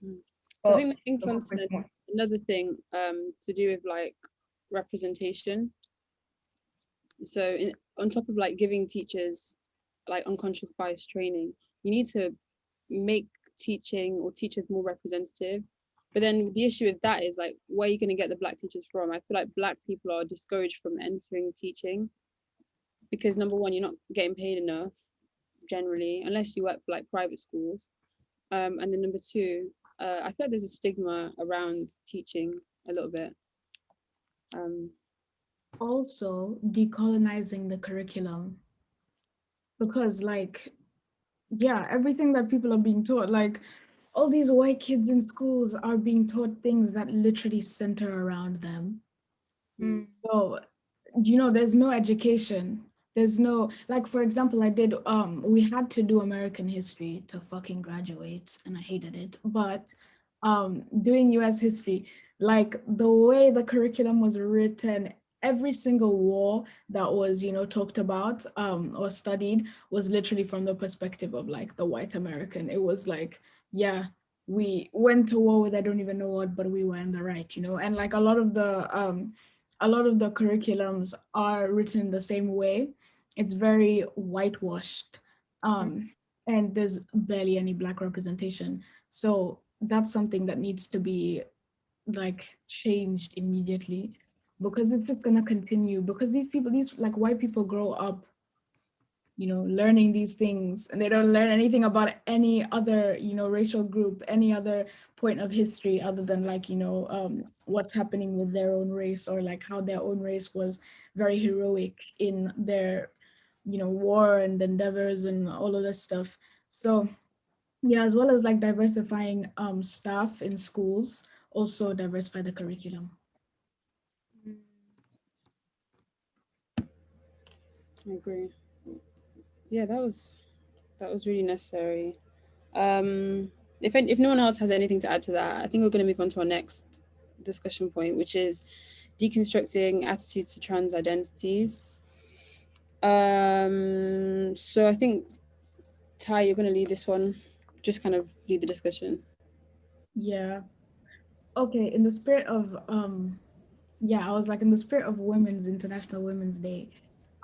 So I think that links on to another thing to do with like representation. So on top of like giving teachers like unconscious bias training, you need to make teaching or teachers more representative. But then the issue with that is like, where are you going to get the Black teachers from? I feel like Black people are discouraged from entering teaching because number one, you're not getting paid enough generally, unless you work for like private schools. And then number two, I feel like there's a stigma around teaching a little bit. Also, decolonizing the curriculum, because everything that people are being taught, like all these white kids in schools are being taught things that literally center around them. So, there's no education. There's no, like, for example, we had to do American history to fucking graduate, and I hated it. But doing US history, like the way the curriculum was written, every single war that was, talked about or studied was literally from the perspective of like the white American. It was like, yeah, we went to war with I don't even know what, but we were in the right, and like a lot of the curriculums are written the same way. It's very whitewashed, and there's barely any Black representation. So that's something that needs to be like changed immediately, because it's just gonna continue, because these like white people grow up learning these things, and they don't learn anything about any other racial group, any other point of history other than like what's happening with their own race, or like how their own race was very heroic in their war and endeavors and all of this stuff. So yeah, as well as like diversifying staff in schools, also diversify the curriculum. I agree. Yeah, that was really necessary. If no one else has anything to add to that, I think we're going to move on to our next discussion point, which is deconstructing attitudes to trans identities. So I think Ty, you're going to lead this one. Just kind of lead the discussion. Yeah. Okay. In the spirit of I was like, in the spirit of International Women's Day,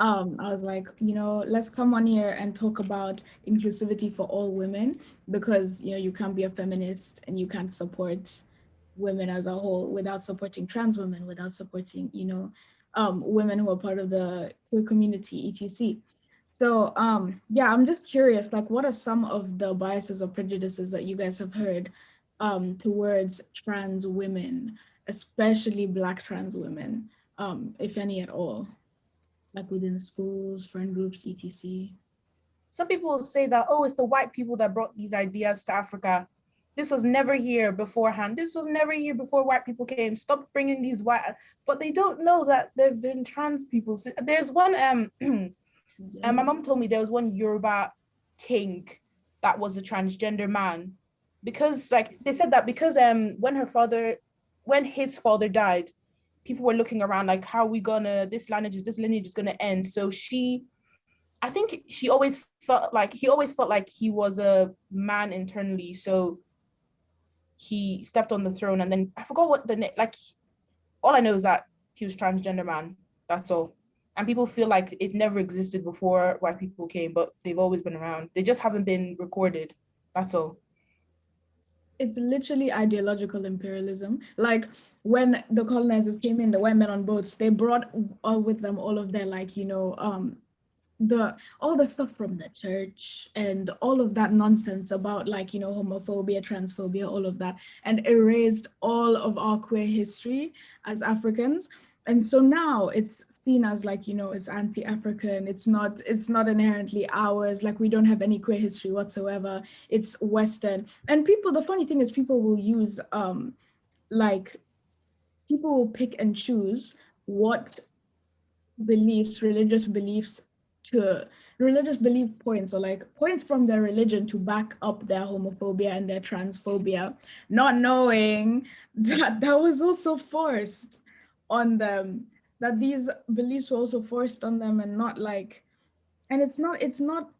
I was like, let's come on here and talk about inclusivity for all women, because you can't be a feminist and you can't support women as a whole without supporting trans women, without supporting women who are part of the queer community, etc. So I'm just curious, like, what are some of the biases or prejudices that you guys have heard towards trans women, especially Black trans women, if any at all, like within schools, friend groups, etc. Some people will say that, oh, it's the white people that brought these ideas to Africa. This was never here beforehand. This was never here before white people came. Stop bringing these white, but they don't know that there've been trans people. There's one And my mom told me there was one Yoruba king that was a transgender man, because like they said that because when his father died, people were looking around like, how are we gonna, this lineage is gonna end. So I think he always felt like he was a man internally, so he stepped on the throne, and then I forgot what like, all I know is that he was transgender man. That's all. And people feel like it never existed before white people came, but they've always been around. They just haven't been recorded. That's all. It's literally ideological imperialism. Like when the colonizers came in, the white men on boats, they brought with them all of their all the stuff from the church and all of that nonsense about homophobia, transphobia, all of that, and erased all of our queer history as Africans. And so now it's seen as it's anti-African, it's not inherently ours, like we don't have any queer history whatsoever, it's Western. And the funny thing is people will use people will pick and choose what religious beliefs religious belief points, or like points from their religion to back up their homophobia and their transphobia, not knowing that was also forced on them, that these beliefs were also forced on them, and it's not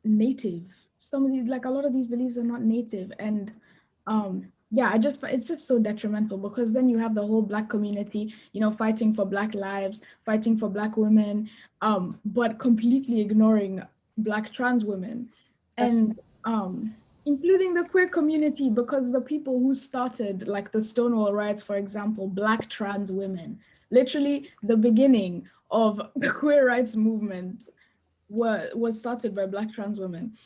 native. Some of these, like a lot of these beliefs are not native. And yeah, it's just so detrimental, because then you have the whole Black community, fighting for Black lives, fighting for Black women, but completely ignoring Black trans women. And including the queer community, because the people who started, like the Stonewall riots, for example, Black trans women, literally the beginning of the queer rights movement was started by Black trans women.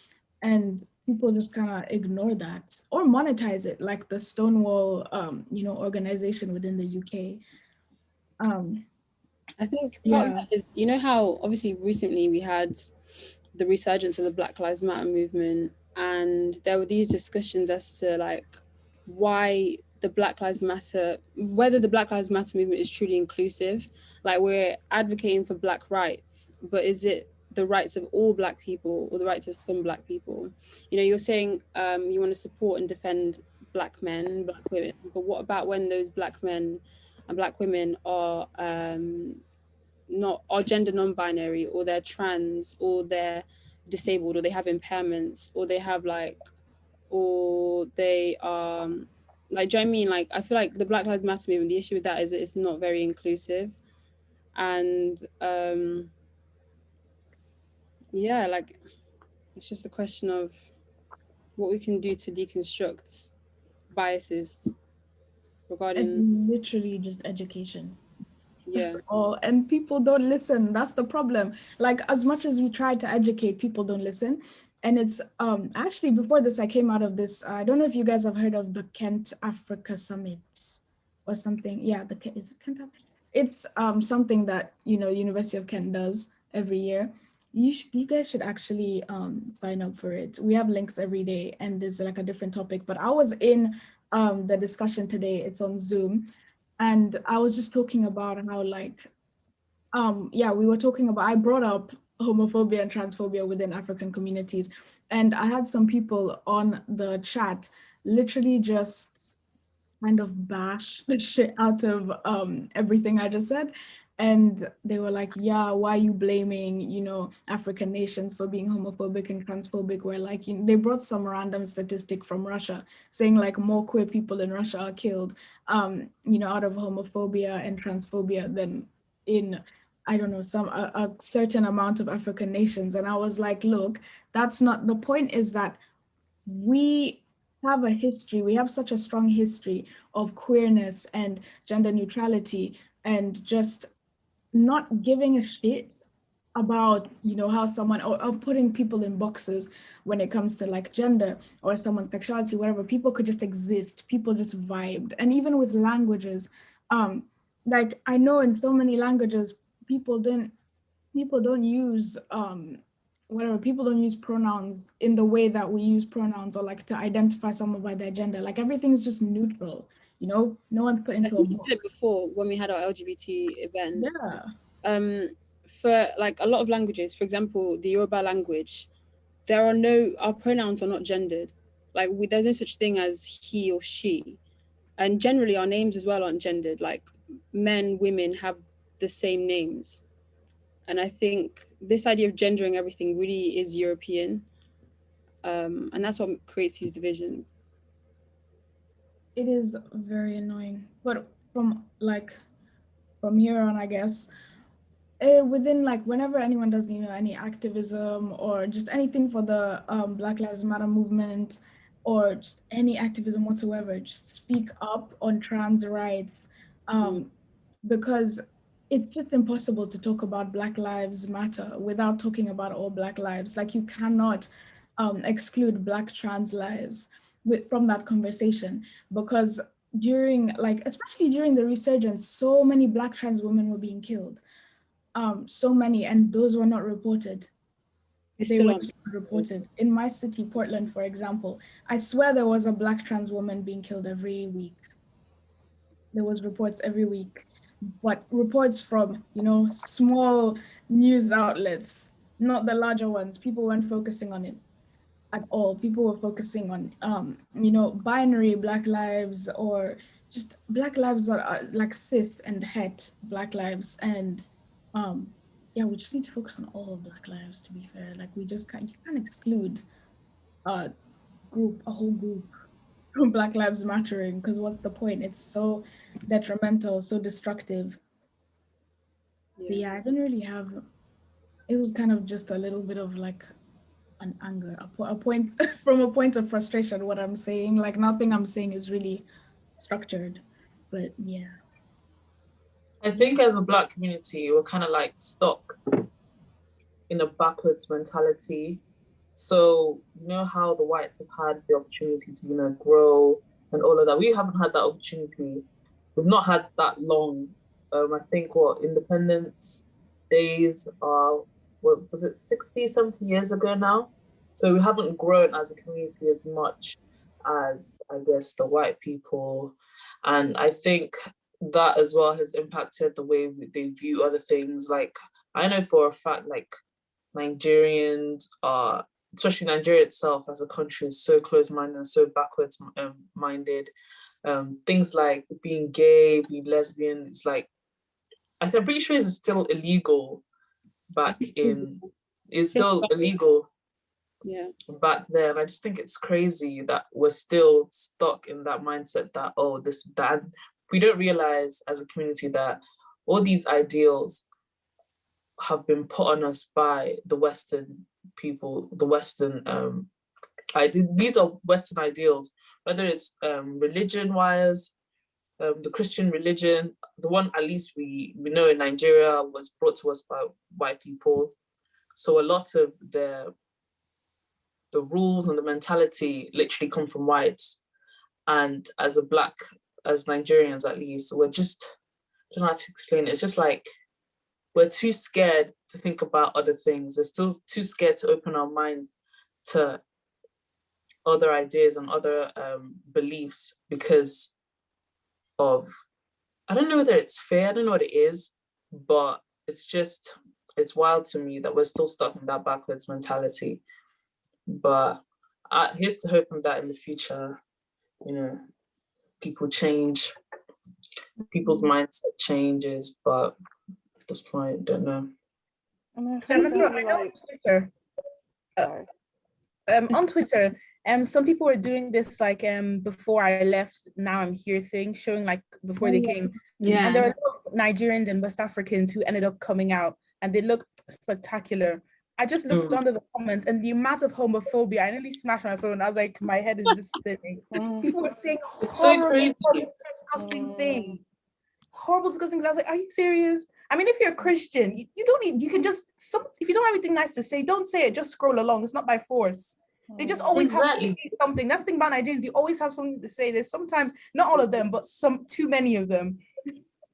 And people just kind of ignore that or monetize it, like the Stonewall organization within the UK. I think part of that is, how obviously recently we had the resurgence of the Black Lives Matter movement, and there were these discussions as to like why the Black Lives Matter, whether the Black Lives Matter movement is truly inclusive. Like, we're advocating for Black rights, but is it the rights of all Black people or the rights of some Black people? You're saying you want to support and defend Black men, Black women, but what about when those Black men and Black women are gender non-binary, or they're trans, or they're disabled, or they have impairments, or they have or they are do you know what I mean? Like, I feel like the Black Lives Matter movement, the issue with that is that it's not very inclusive. And yeah, like, it's just a question of what we can do to deconstruct biases regarding. It's literally just education. Yeah. That's all. And people don't listen. That's the problem. Like, as much as we try to educate, people don't listen. And it's actually, before this, I came out of this. I don't know if you guys have heard of the Kent Africa Summit or something. Yeah, is it Kent Africa? It's something that University of Kent does every year. You guys should actually sign up for it. We have links every day, and there's like a different topic. But I was in the discussion today. It's on Zoom. And I was just talking about how we were talking about, I brought up homophobia and transphobia within African communities. And I had some people on the chat literally just kind of bash the shit out of everything I just said. And they were like, yeah, why are you blaming, African nations for being homophobic and transphobic? Where they brought some random statistic from Russia saying like more queer people in Russia are killed, out of homophobia and transphobia than in, I don't know, a certain amount of African nations. And I was like, look, that's not, the point is that we have a history, we have such a strong history of queerness and gender neutrality, and just not giving a shit about how someone, or putting people in boxes when it comes to like gender or someone's sexuality, whatever. People could just exist, people just vibed. And even with languages, like I know in so many languages people don't use people don't use pronouns in the way that we use pronouns, or like to identify someone by their gender. Like everything's just neutral, no one's put into I think you said it before when we had our LGBT event. Yeah. for like a lot of languages, for example, the Yoruba language, our pronouns are not gendered. Like there's no such thing as he or she. And generally our names as well aren't gendered. Like men, women have the same names. And I think this idea of gendering everything really is European. And that's what creates these divisions. It is very annoying. But from here on, I guess, within like whenever anyone does, any activism or just anything for the Black Lives Matter movement or just any activism whatsoever, just speak up on trans rights, because it's just impossible to talk about Black Lives Matter without talking about all Black lives. Like you cannot exclude Black trans lives from that conversation, because especially during the resurgence, so many Black trans women were being killed. So many, and those were not reported. They were just reported. In my city, Portland, for example, I swear there was a Black trans woman being killed every week. There was reports every week, but reports from, small news outlets, not the larger ones. People weren't focusing on it at all. People were focusing on, binary Black lives, or just Black lives that are like cis and het Black lives. And yeah, we just need to focus on all Black lives, to be fair. Like you can't exclude a whole group from Black Lives Mattering, because what's the point? It's so detrimental, so destructive. Yeah, I didn't really have, it was kind of just a little bit of like an anger, a point from a point of frustration, what I'm saying. Like nothing I'm saying is really structured, but yeah. I think as a Black community, we're kind of like stuck in a backwards mentality. So you know how the whites have had the opportunity to, grow and all of that. We haven't had that opportunity. We've not had that long. I think independence days are, what was it, 60, 70 years ago now? So we haven't grown as a community as much as, I guess, the white people. And I think that as well has impacted the way they view other things. Like, I know for a fact, like, Nigerians are, especially Nigeria itself as a country, is so close-minded and so backwards minded. Things like being gay, being lesbian, it's like, I'm pretty sure it's still illegal it's still illegal back then. I just think it's crazy that we're still stuck in that mindset that, that we don't realize as a community that all these ideals have been put on us by the Western people, the Western these are Western ideals, whether it's religion-wise, the Christian religion, the one at least we know in Nigeria was brought to us by white people. So a lot of the rules and the mentality literally come from whites. And as Nigerians at least, we're just, I don't know how to explain it. It's just like, we're too scared to think about other things. We're still too scared to open our mind to other ideas and other beliefs because of, I don't know whether it's fear, I don't know what it is, but it's wild to me that we're still stuck in that backwards mentality. But here's to hoping that in the future, people change, people's mindset changes, but at this point, I don't know. On Twitter, some people were doing this like before I left, now I'm here thing, showing like before they came. Yeah. And there were a lot of Nigerians and West Africans who ended up coming out, and they looked spectacular. I just looked under the comments, and the amount of homophobia, I nearly smashed my phone. I was like, my head is just spinning. People were saying horrible, disgusting things. Horrible, disgusting things. I was like, are you serious? I mean, if you're a Christian, you don't need, you can just, if you don't have anything nice to say, don't say it, just scroll along. It's not by force. They just always have to say something. That's the thing about Nigerians, you always have something to say. There's sometimes, not all of them, but too many of them.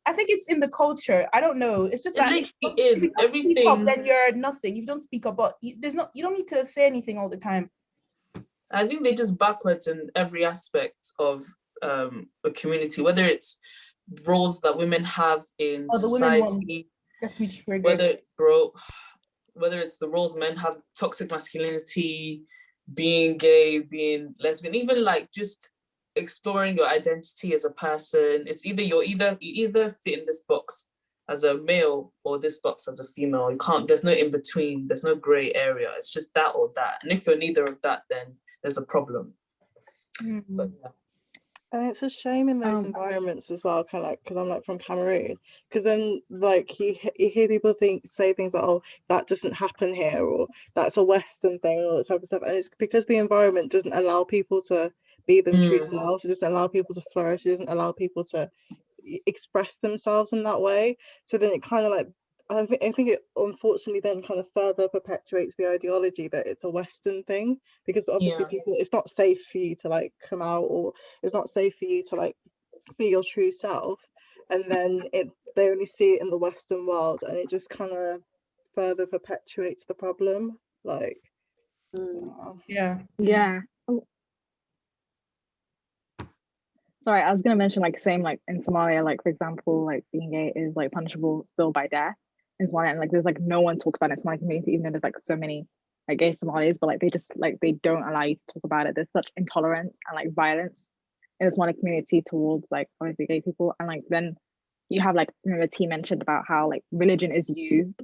I think it's in the culture. I don't know. It's just like, if you don't speak up, then you're nothing. If you don't speak up, but you don't need to say anything all the time. I think they're just backwards in every aspect of a community, whether it's roles that women have in society. Gets me triggered. Whether it's the roles men have, toxic masculinity, being gay, being lesbian, even like just exploring your identity as a person. It's you either fit in this box as a male or this box as a female. You can't, there's no in between, there's no gray area. It's just that or that. And if you're neither of that, then there's a problem. But, yeah. And it's a shame in those environments as well, kind of like, because I'm like from Cameroon, because then like you hear people say things like, oh, that doesn't happen here, or that's a Western thing, or that type of stuff. And it's because the environment doesn't allow people to be them true selves. It doesn't allow people to flourish. It doesn't allow people to express themselves in that way. So then it kind of like, I think it unfortunately then kind of further perpetuates the ideology that it's a Western thing, because obviously people, it's not safe for you to like come out, or it's not safe for you to like be your true self, and then they only see it in the Western world, and it just kind of further perpetuates the problem. Like, yeah. Oh. Sorry, I was gonna mention like same like in Somalia, like for example, like being gay is like punishable still by death in Somalia, and like there's like no one talks about it in the Somali community, even though there's like so many like gay Somalis, but like they just like they don't allow you to talk about it. There's such intolerance and like violence in the Somali community towards like obviously gay people, and like then you have like, remember T mentioned about how like religion is used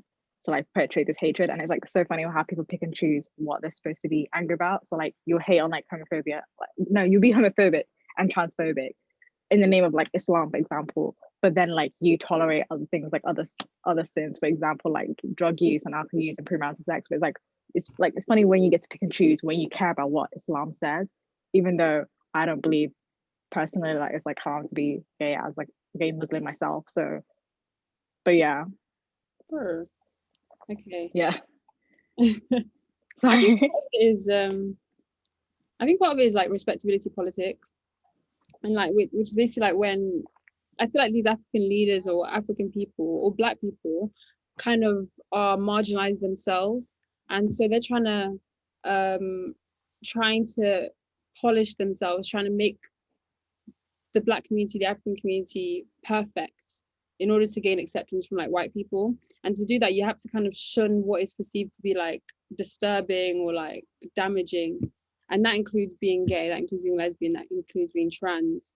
to like perpetuate this hatred, and it's like so funny how people pick and choose what they're supposed to be angry about. So like you'll hate on like homophobia, like, no, you'll be homophobic and transphobic in the name of like Islam, for example, but then like you tolerate other things like other sins, for example, like drug use and alcohol use and premarital sex. But it's funny when you get to pick and choose when you care about what Islam says, even though I don't believe personally like it's like haram to be gay as like a gay Muslim myself. So, but yeah. Sure. Okay. Yeah. Sorry. I think part of it is like respectability politics, and like which is basically like when I feel like these African leaders or African people or Black people kind of are marginalized themselves, and so they're trying to polish themselves, trying to make the Black community, the African community perfect in order to gain acceptance from like white people. And to do that, you have to kind of shun what is perceived to be like disturbing or like damaging. And that includes being gay, that includes being lesbian, that includes being trans.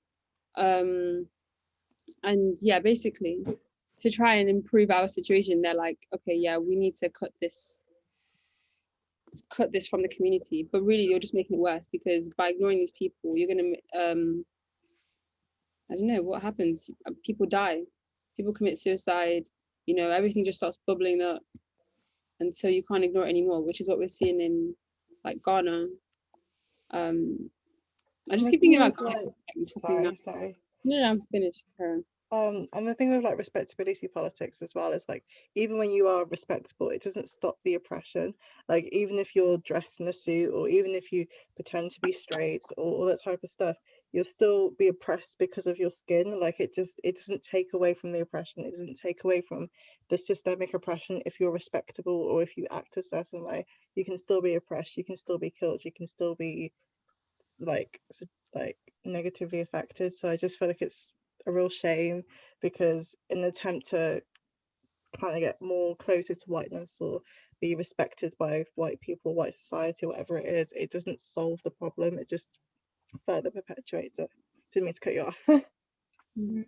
And yeah, basically to try and improve our situation, they're like, okay, yeah, we need to cut this from the community. But really you're just making it worse, because by ignoring these people, you're gonna I don't know what happens. People die, people commit suicide, you know, everything just starts bubbling up until you can't ignore it anymore, which is what we're seeing in like Ghana. I just keep thinking about Ghana. Sorry. No, I'm finished. And the thing with like respectability politics as well is like, even when you are respectable, it doesn't stop the oppression. Like even if you're dressed in a suit, or even if you pretend to be straight, or all that type of stuff, you'll still be oppressed because of your skin. Like it doesn't take away from the oppression. It doesn't take away from the systemic oppression. If you're respectable or if you act a certain way, you can still be oppressed. You can still be killed. You can still be like negatively affected. So I just feel like it's a real shame, because in the attempt to kind of get more closer to whiteness or be respected by white people, white society, whatever it is, it doesn't solve the problem, it just further perpetuates it. Didn't mean to cut you off. Mm-hmm.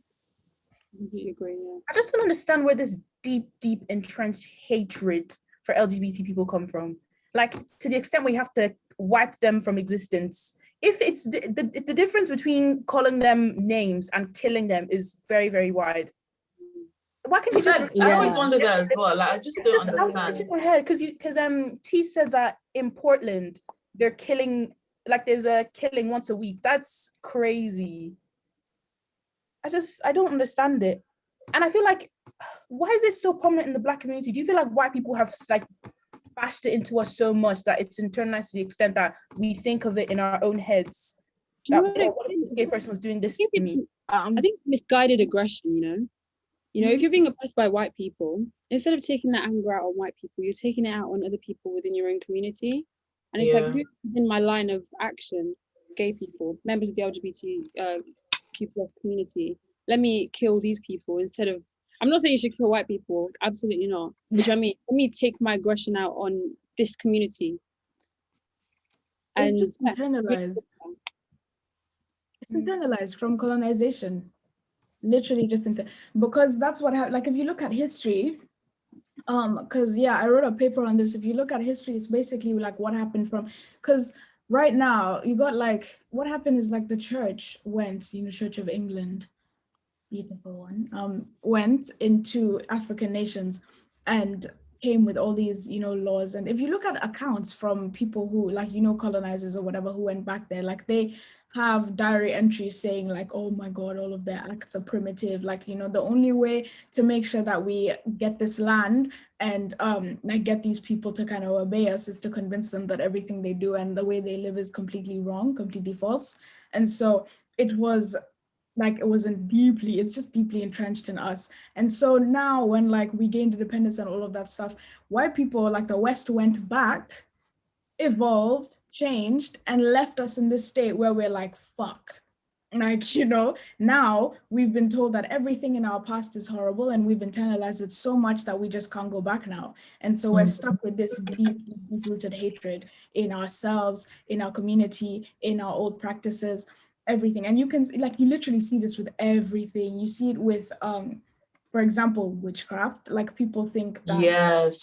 I agree, yeah. I just don't understand where this deep entrenched hatred for LGBT people come from. Like to the extent where you have to wipe them from existence. If it's the difference between calling them names and killing them is very, very wide. Why can't you just? I always wondered that as well. Like I just don't understand. My head because T said that in Portland they're killing, like there's a killing once a week. That's crazy. I don't understand it, and I feel like, why is this so prominent in the Black community? Do you feel like white people have like bashed it into us so much that it's internalized to the extent that we think of it in our own heads? That what if this gay person was doing this to me? I think misguided aggression, you know, if you're being oppressed by white people, instead of taking that anger out on white people, you're taking it out on other people within your own community. And it's like, who's in my line of action? Gay people, members of the LGBTQ+ community. Let me kill these people instead of I'm not saying you should kill white people, absolutely not. But you know what I mean? Let me take my aggression out on this community. It's And just internalized. It's internalized from colonization. Literally just because that's what happened. Like if you look at history, because yeah, I wrote a paper on this. If you look at history, it's basically like what happened from, because right now you got like what happened is like the church went, Church of England, beautiful one, went into African nations and came with all these, laws. And if you look at accounts from people who like, colonizers or whatever who went back there, like they have diary entries saying like, oh my God, all of their acts are primitive. Like, the only way to make sure that we get this land and like get these people to kind of obey us is to convince them that everything they do and the way they live is completely wrong, completely false. And so it was like it's just deeply entrenched in us. And so now when like we gained independence and all of that stuff, white people like the West went back, evolved, changed, and left us in this state where we're like, fuck. Like, now we've been told that everything in our past is horrible and we've internalized it so much that we just can't go back now. And so we're stuck with this deep-rooted hatred in ourselves, in our community, in our old practices, everything. And you literally see this with everything. You see it with, for example, witchcraft. Like people think that yes,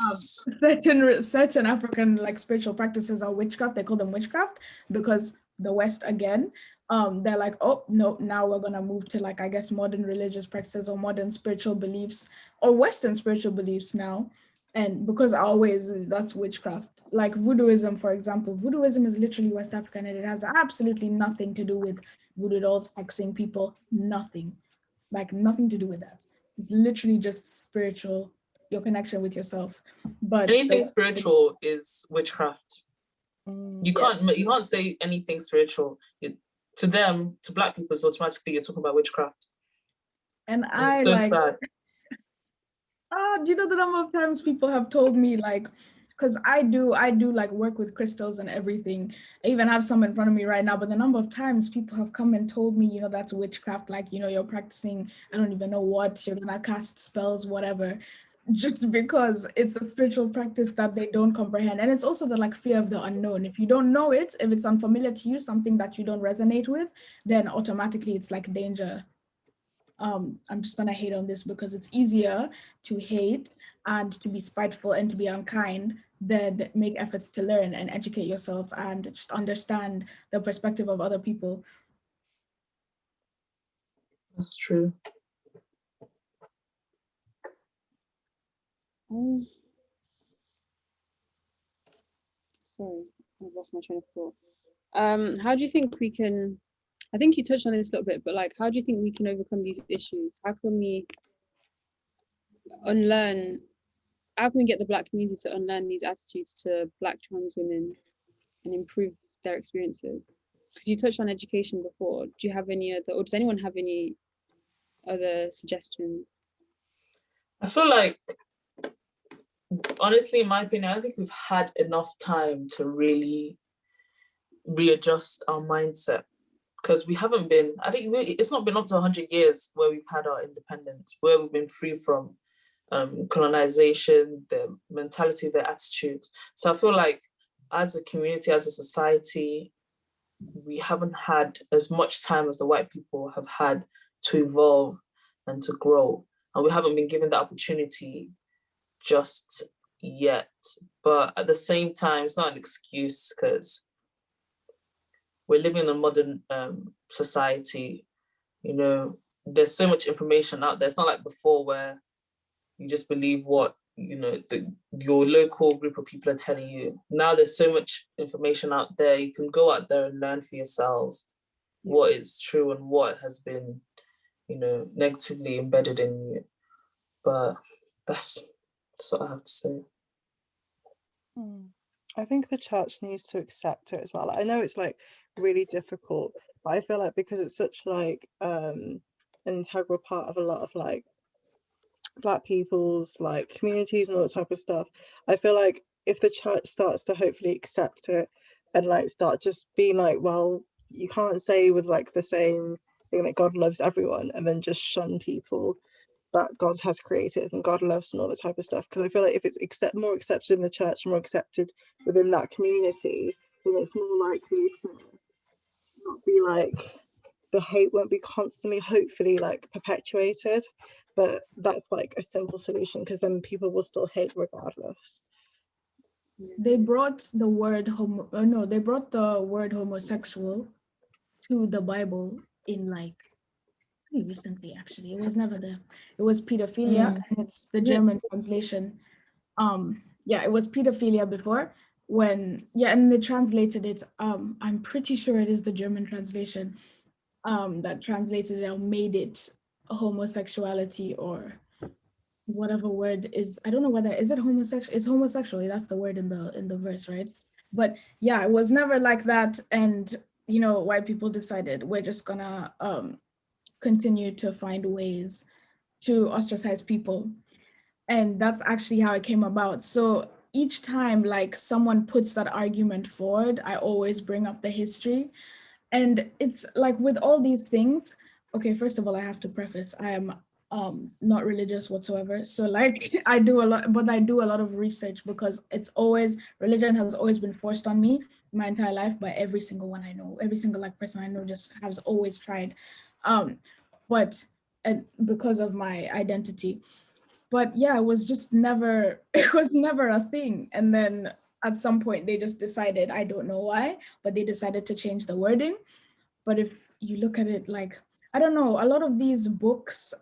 certain African like spiritual practices are witchcraft. They call them witchcraft because the West again, they're like, oh no, now we're gonna move to like I guess modern religious practices or modern spiritual beliefs or Western spiritual beliefs now. And because always that's witchcraft. Like voodooism, for example, voodooism is literally West African and it has absolutely nothing to do with voodoo dolls hexing people, nothing to do with that. It's literally just spiritual, your connection with yourself. But anything spiritual is witchcraft. You can't say anything spiritual. To them, to Black people, so automatically you're talking about witchcraft. And it's so sad. Do you know the number of times people have told me like, because I do like work with crystals and everything. I even have some in front of me right now, but the number of times people have come and told me, that's witchcraft, like, you're practicing, I don't even know what, you're gonna cast spells, whatever, just because it's a spiritual practice that they don't comprehend. And it's also the like fear of the unknown. If you don't know it, if it's unfamiliar to you, something that you don't resonate with, then automatically it's like danger. I'm just gonna hate on this because it's easier to hate and to be spiteful and to be unkind than make efforts to learn and educate yourself and just understand the perspective of other people. That's true. Sorry, I've lost my train of thought. How do you think we can, I think you touched on this a little bit, but like, how do you think we can overcome these issues? How can we get the Black community to unlearn these attitudes to Black trans women and improve their experiences? Because you touched on education before. Do you have any other, or does anyone have any other suggestions? I feel like, honestly, in my opinion, I don't think we've had enough time to really readjust our mindset, because we haven't been, I think it's not been up to 100 years where we've had our independence, where we've been free from colonization, their mentality, their attitudes. So I feel like as a community, as a society, we haven't had as much time as the white people have had to evolve and to grow. And we haven't been given the opportunity just yet. But at the same time, it's not an excuse because we're living in a modern society. There's so much information out there. It's not like before where you just believe what your local group of people are telling you. Now there's so much information out there. You can go out there and learn for yourselves what is true and what has been, negatively embedded in you. But that's what I have to say. I think the church needs to accept it as well. I know it's like really difficult, but I feel like because it's such like an integral part of a lot of like Black people's like communities and all that type of stuff, I feel like if the church starts to hopefully accept it and like start just being like, well, you can't say with like the same thing that God loves everyone and then just shun people, that God has created and God loves and all that type of stuff. Because I feel like if it's more accepted in the church, more accepted within that community, then it's more likely to not be like, the hate won't be constantly, hopefully, like perpetuated. But that's like a simple solution, because then people will still hate regardless. They brought the word homosexual to the Bible in like pretty recently, actually. It was never there. It was pedophilia, and it's the German translation. It was pedophilia before, and they translated it. I'm pretty sure it is the German translation that translated it or made it homosexuality, or whatever word is. I don't know whether is it homosexual. It's homosexual. That's the word in the verse, right? But yeah, it was never like that. And white people decided we're just gonna continue to find ways to ostracize people, and that's actually how it came about. So each time like someone puts that argument forward, I always bring up the history. And it's like with all these things, okay, first of all, I have to preface, I am not religious whatsoever. So like I do a lot of research, because religion has always been forced on me my entire life by every single one I know. Every single like person I know just has always tried. But because of my identity. But yeah, it was never a thing. And then at some point they just decided, I don't know why, but they decided to change the wording. But if you look at it, like, I don't know, a lot of these books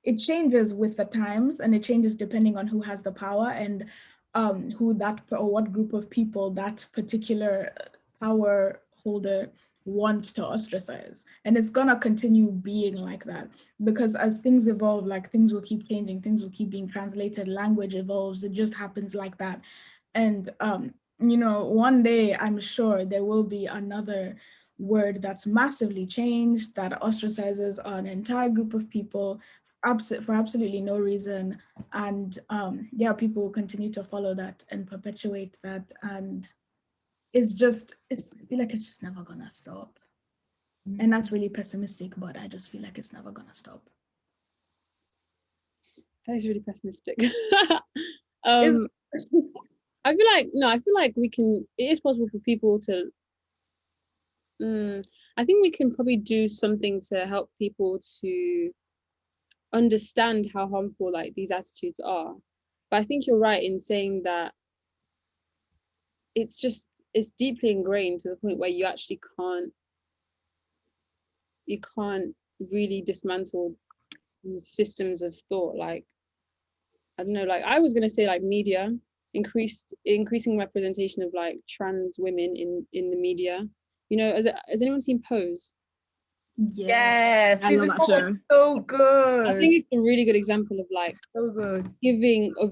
it changes with the times, and it changes depending on who has the power and or what group of people that particular power holder wants to ostracize. And it's gonna continue being like that, because as things evolve, like things will keep changing, things will keep being translated, language evolves, it just happens like that. And one day I'm sure there will be another word that's massively changed that ostracizes an entire group of people for absolutely no reason. And people will continue to follow that and perpetuate that. And I feel like it's just never gonna stop. And that's really pessimistic, but I just feel like it's never gonna stop. That is really pessimistic. I feel like it is possible for people to, I think we can probably do something to help people to understand how harmful like these attitudes are. But I think you're right in saying that it's deeply ingrained to the point where you actually can't really dismantle these systems of thought. Like, I don't know, like I was gonna say like media, increasing representation of like trans women in the media. Has anyone seen Pose? Yes, I love season that 4 show. was so good. I think it's a really good example of like so good.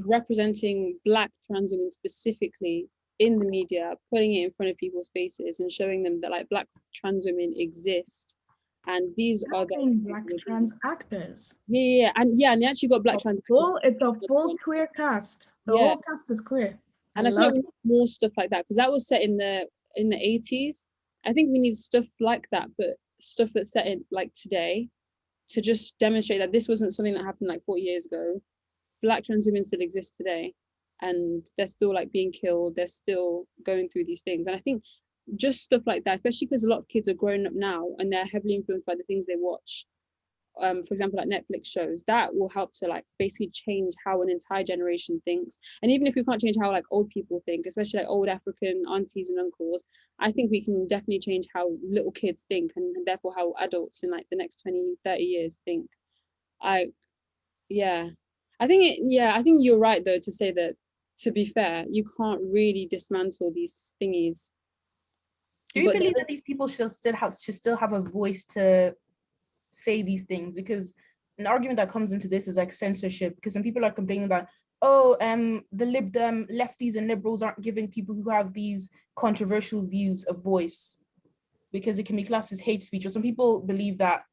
representing Black trans women specifically in the media, putting it in front of people's faces and showing them that like Black trans women exist, and these are the Black trans actors. and they actually got Black trans actors. It's a full queer cast. The whole cast is queer. And I feel like we need more stuff like that, because that was set in the 80s. I think we need stuff like that, but stuff that's set in like today, to just demonstrate that this wasn't something that happened like 40 years ago. Black trans women still exist today, and they're still like being killed, they're still going through these things. And I think just stuff like that, especially because a lot of kids are growing up now and they're heavily influenced by the things they watch, for example, like Netflix shows, that will help to like basically change how an entire generation thinks. And even if we can't change how like old people think, especially like old African aunties and uncles, I think we can definitely change how little kids think, and therefore how adults in like the next 20-30 years think. I think you're right though to say that, to be fair, you can't really dismantle these thingies. Do you believe that these people should still have a voice to say these things? Because an argument that comes into this is like censorship, because some people are complaining that, the lefties and liberals aren't giving people who have these controversial views a voice because it can be classed as hate speech. Or some people believe that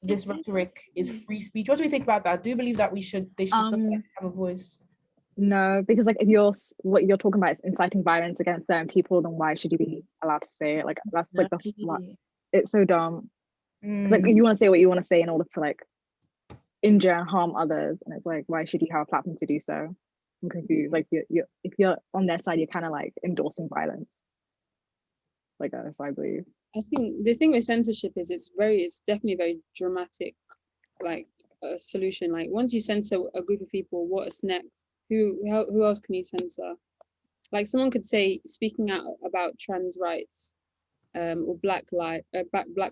this rhetoric is free speech. What do we think about that? Do you believe that they should still have a voice? No, because like if what you're talking about is inciting violence against certain people, then why should you be allowed to say it? Like that's like it's so dumb. It's like you want to say what you want to say in order to like injure and harm others, and it's like, why should you have a platform to do so? I'm confused. Like, you're if you're on their side, you're kind of like endorsing violence. Like, that's what I believe. I think the thing with censorship is it's definitely very dramatic, like a solution. Like once you censor a group of people, what's next? Who else can you censor? Like someone could say speaking out about trans rights, or black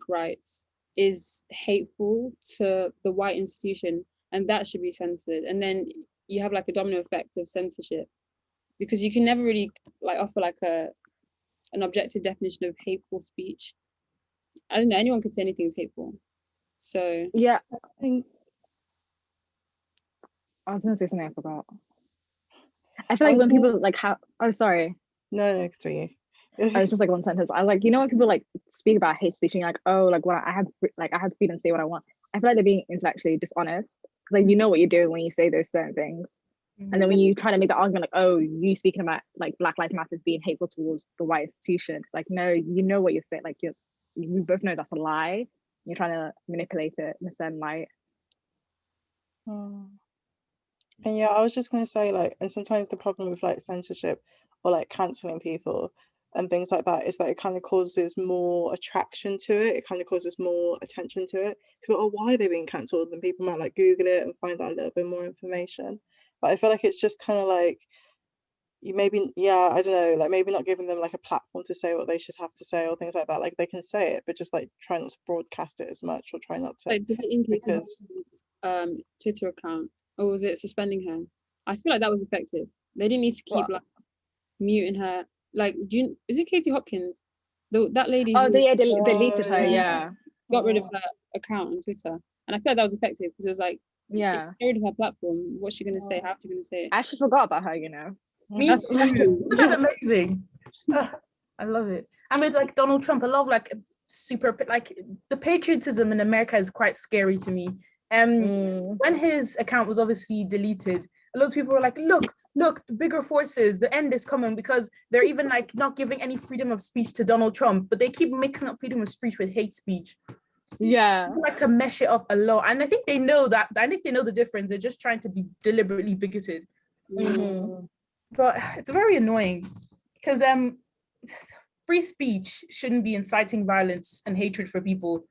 rights is hateful to the white institution, and that should be censored. And then you have like a domino effect of censorship, because you can never really like offer like an objective definition of hateful speech. I don't know, anyone could say anything is hateful. So Yeah, I think I was gonna say something I forgot. I feel I like was when gonna, people like have, oh sorry, no, continue. it's just like one sentence. I like, you know, when people like speak about hate speech and you're like, oh, like what I have freedom to say what I want. I feel like they're being intellectually dishonest, because like you know what you're doing when you say those certain things. And then when you try to make the argument like, oh, you speaking about like Black Lives Matter being hateful towards the white institution, it's like, no, you know what you're saying. Like we both know that's a lie. You're trying to manipulate it in a certain light. Hmm. And yeah, I was just gonna say like, and sometimes the problem with like censorship or like canceling people and things like that is that it kind of causes more attraction to it. It kind of causes more attention to it. So, oh, why are they being cancelled? And people might like Google it and find out a little bit more information. But I feel like it's just kind of like you maybe, yeah, I don't know, like maybe not giving them like a platform to say what they should have to say or things like that. Like they can say it, but just like try not to broadcast it as much, or try not to, like deleting Katie because Hopkins' Twitter account, or was it suspending her? I feel like that was effective. They didn't need to keep What? like muting her. Like, is it Katie Hopkins? That lady Oh, who they deleted her. yeah. got rid of her account on Twitter. And I feel like that was effective, because it was like, if Yeah. you get rid of her platform, what's she gonna say? How's she gonna say it? I actually forgot about her, you know. Me That's too. Isn't that amazing? I love it. And with like Donald Trump, I love like super, like the patriotism in America is quite scary to me. When his account was obviously deleted, a lot of people were like, look, the bigger forces, the end is coming, because they're even like not giving any freedom of speech to Donald Trump, but they keep mixing up freedom of speech with hate speech. Yeah. People like to mesh it up a lot. And I think they know that. I think they know the difference. They're just trying to be deliberately bigoted. But it's very annoying, because free speech shouldn't be inciting violence and hatred for people.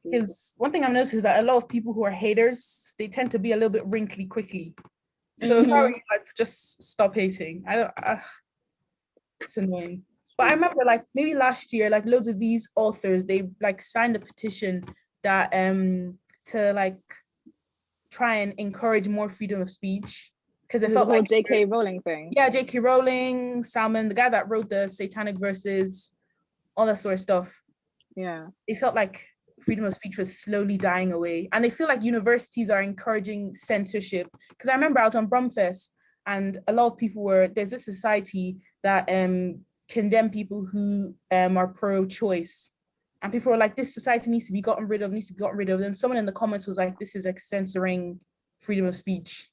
Because one thing I've noticed is that a lot of people who are haters, they tend to be a little bit wrinkly quickly. So if I were you, like, just stop hating. It's annoying. But I remember like maybe last year, like loads of these authors, they like signed a petition that to like try and encourage more freedom of speech, because it felt like J.K. Rowling thing. Yeah, J.K. Rowling, Salmon, the guy that wrote the Satanic Verses, all that sort of stuff. Yeah. It felt like freedom of speech was slowly dying away. And they feel like universities are encouraging censorship. Because I remember I was on Brumfest, and a lot of people there's this society that condemn people who are pro-choice. And people were like, this society needs to be gotten rid of. And someone in the comments was like, this is like censoring freedom of speech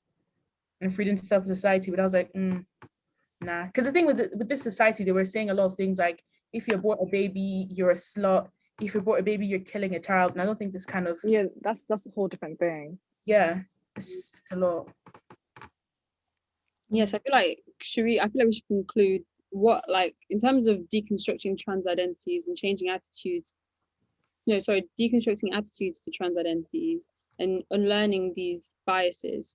and freedom to self-society. But I was like, nah. Because the thing with this society, they were saying a lot of things like, if you abort a baby, you're a slut. If you abort a baby, you're killing a child. And I don't think this kind of... Yeah, that's a whole different thing. Yeah, it's a lot. Yes, I feel like we should conclude what, like, in terms of deconstructing trans identities and changing attitudes, deconstructing attitudes to trans identities and unlearning these biases.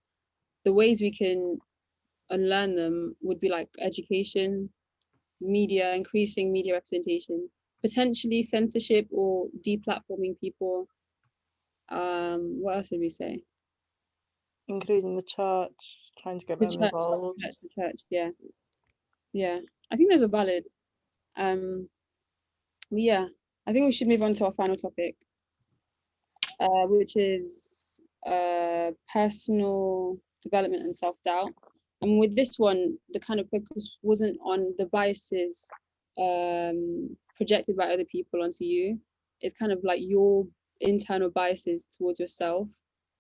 The ways we can unlearn them would be like education, media, increasing media representation, potentially censorship or deplatforming people. What else did we say? Including the church, trying to get them involved. The church, yeah. I think those are valid. Yeah, I think we should move on to our final topic, which is personal development and self-doubt. And with this one, the kind of focus wasn't on the biases projected by other people onto you. It's kind of like your internal biases towards yourself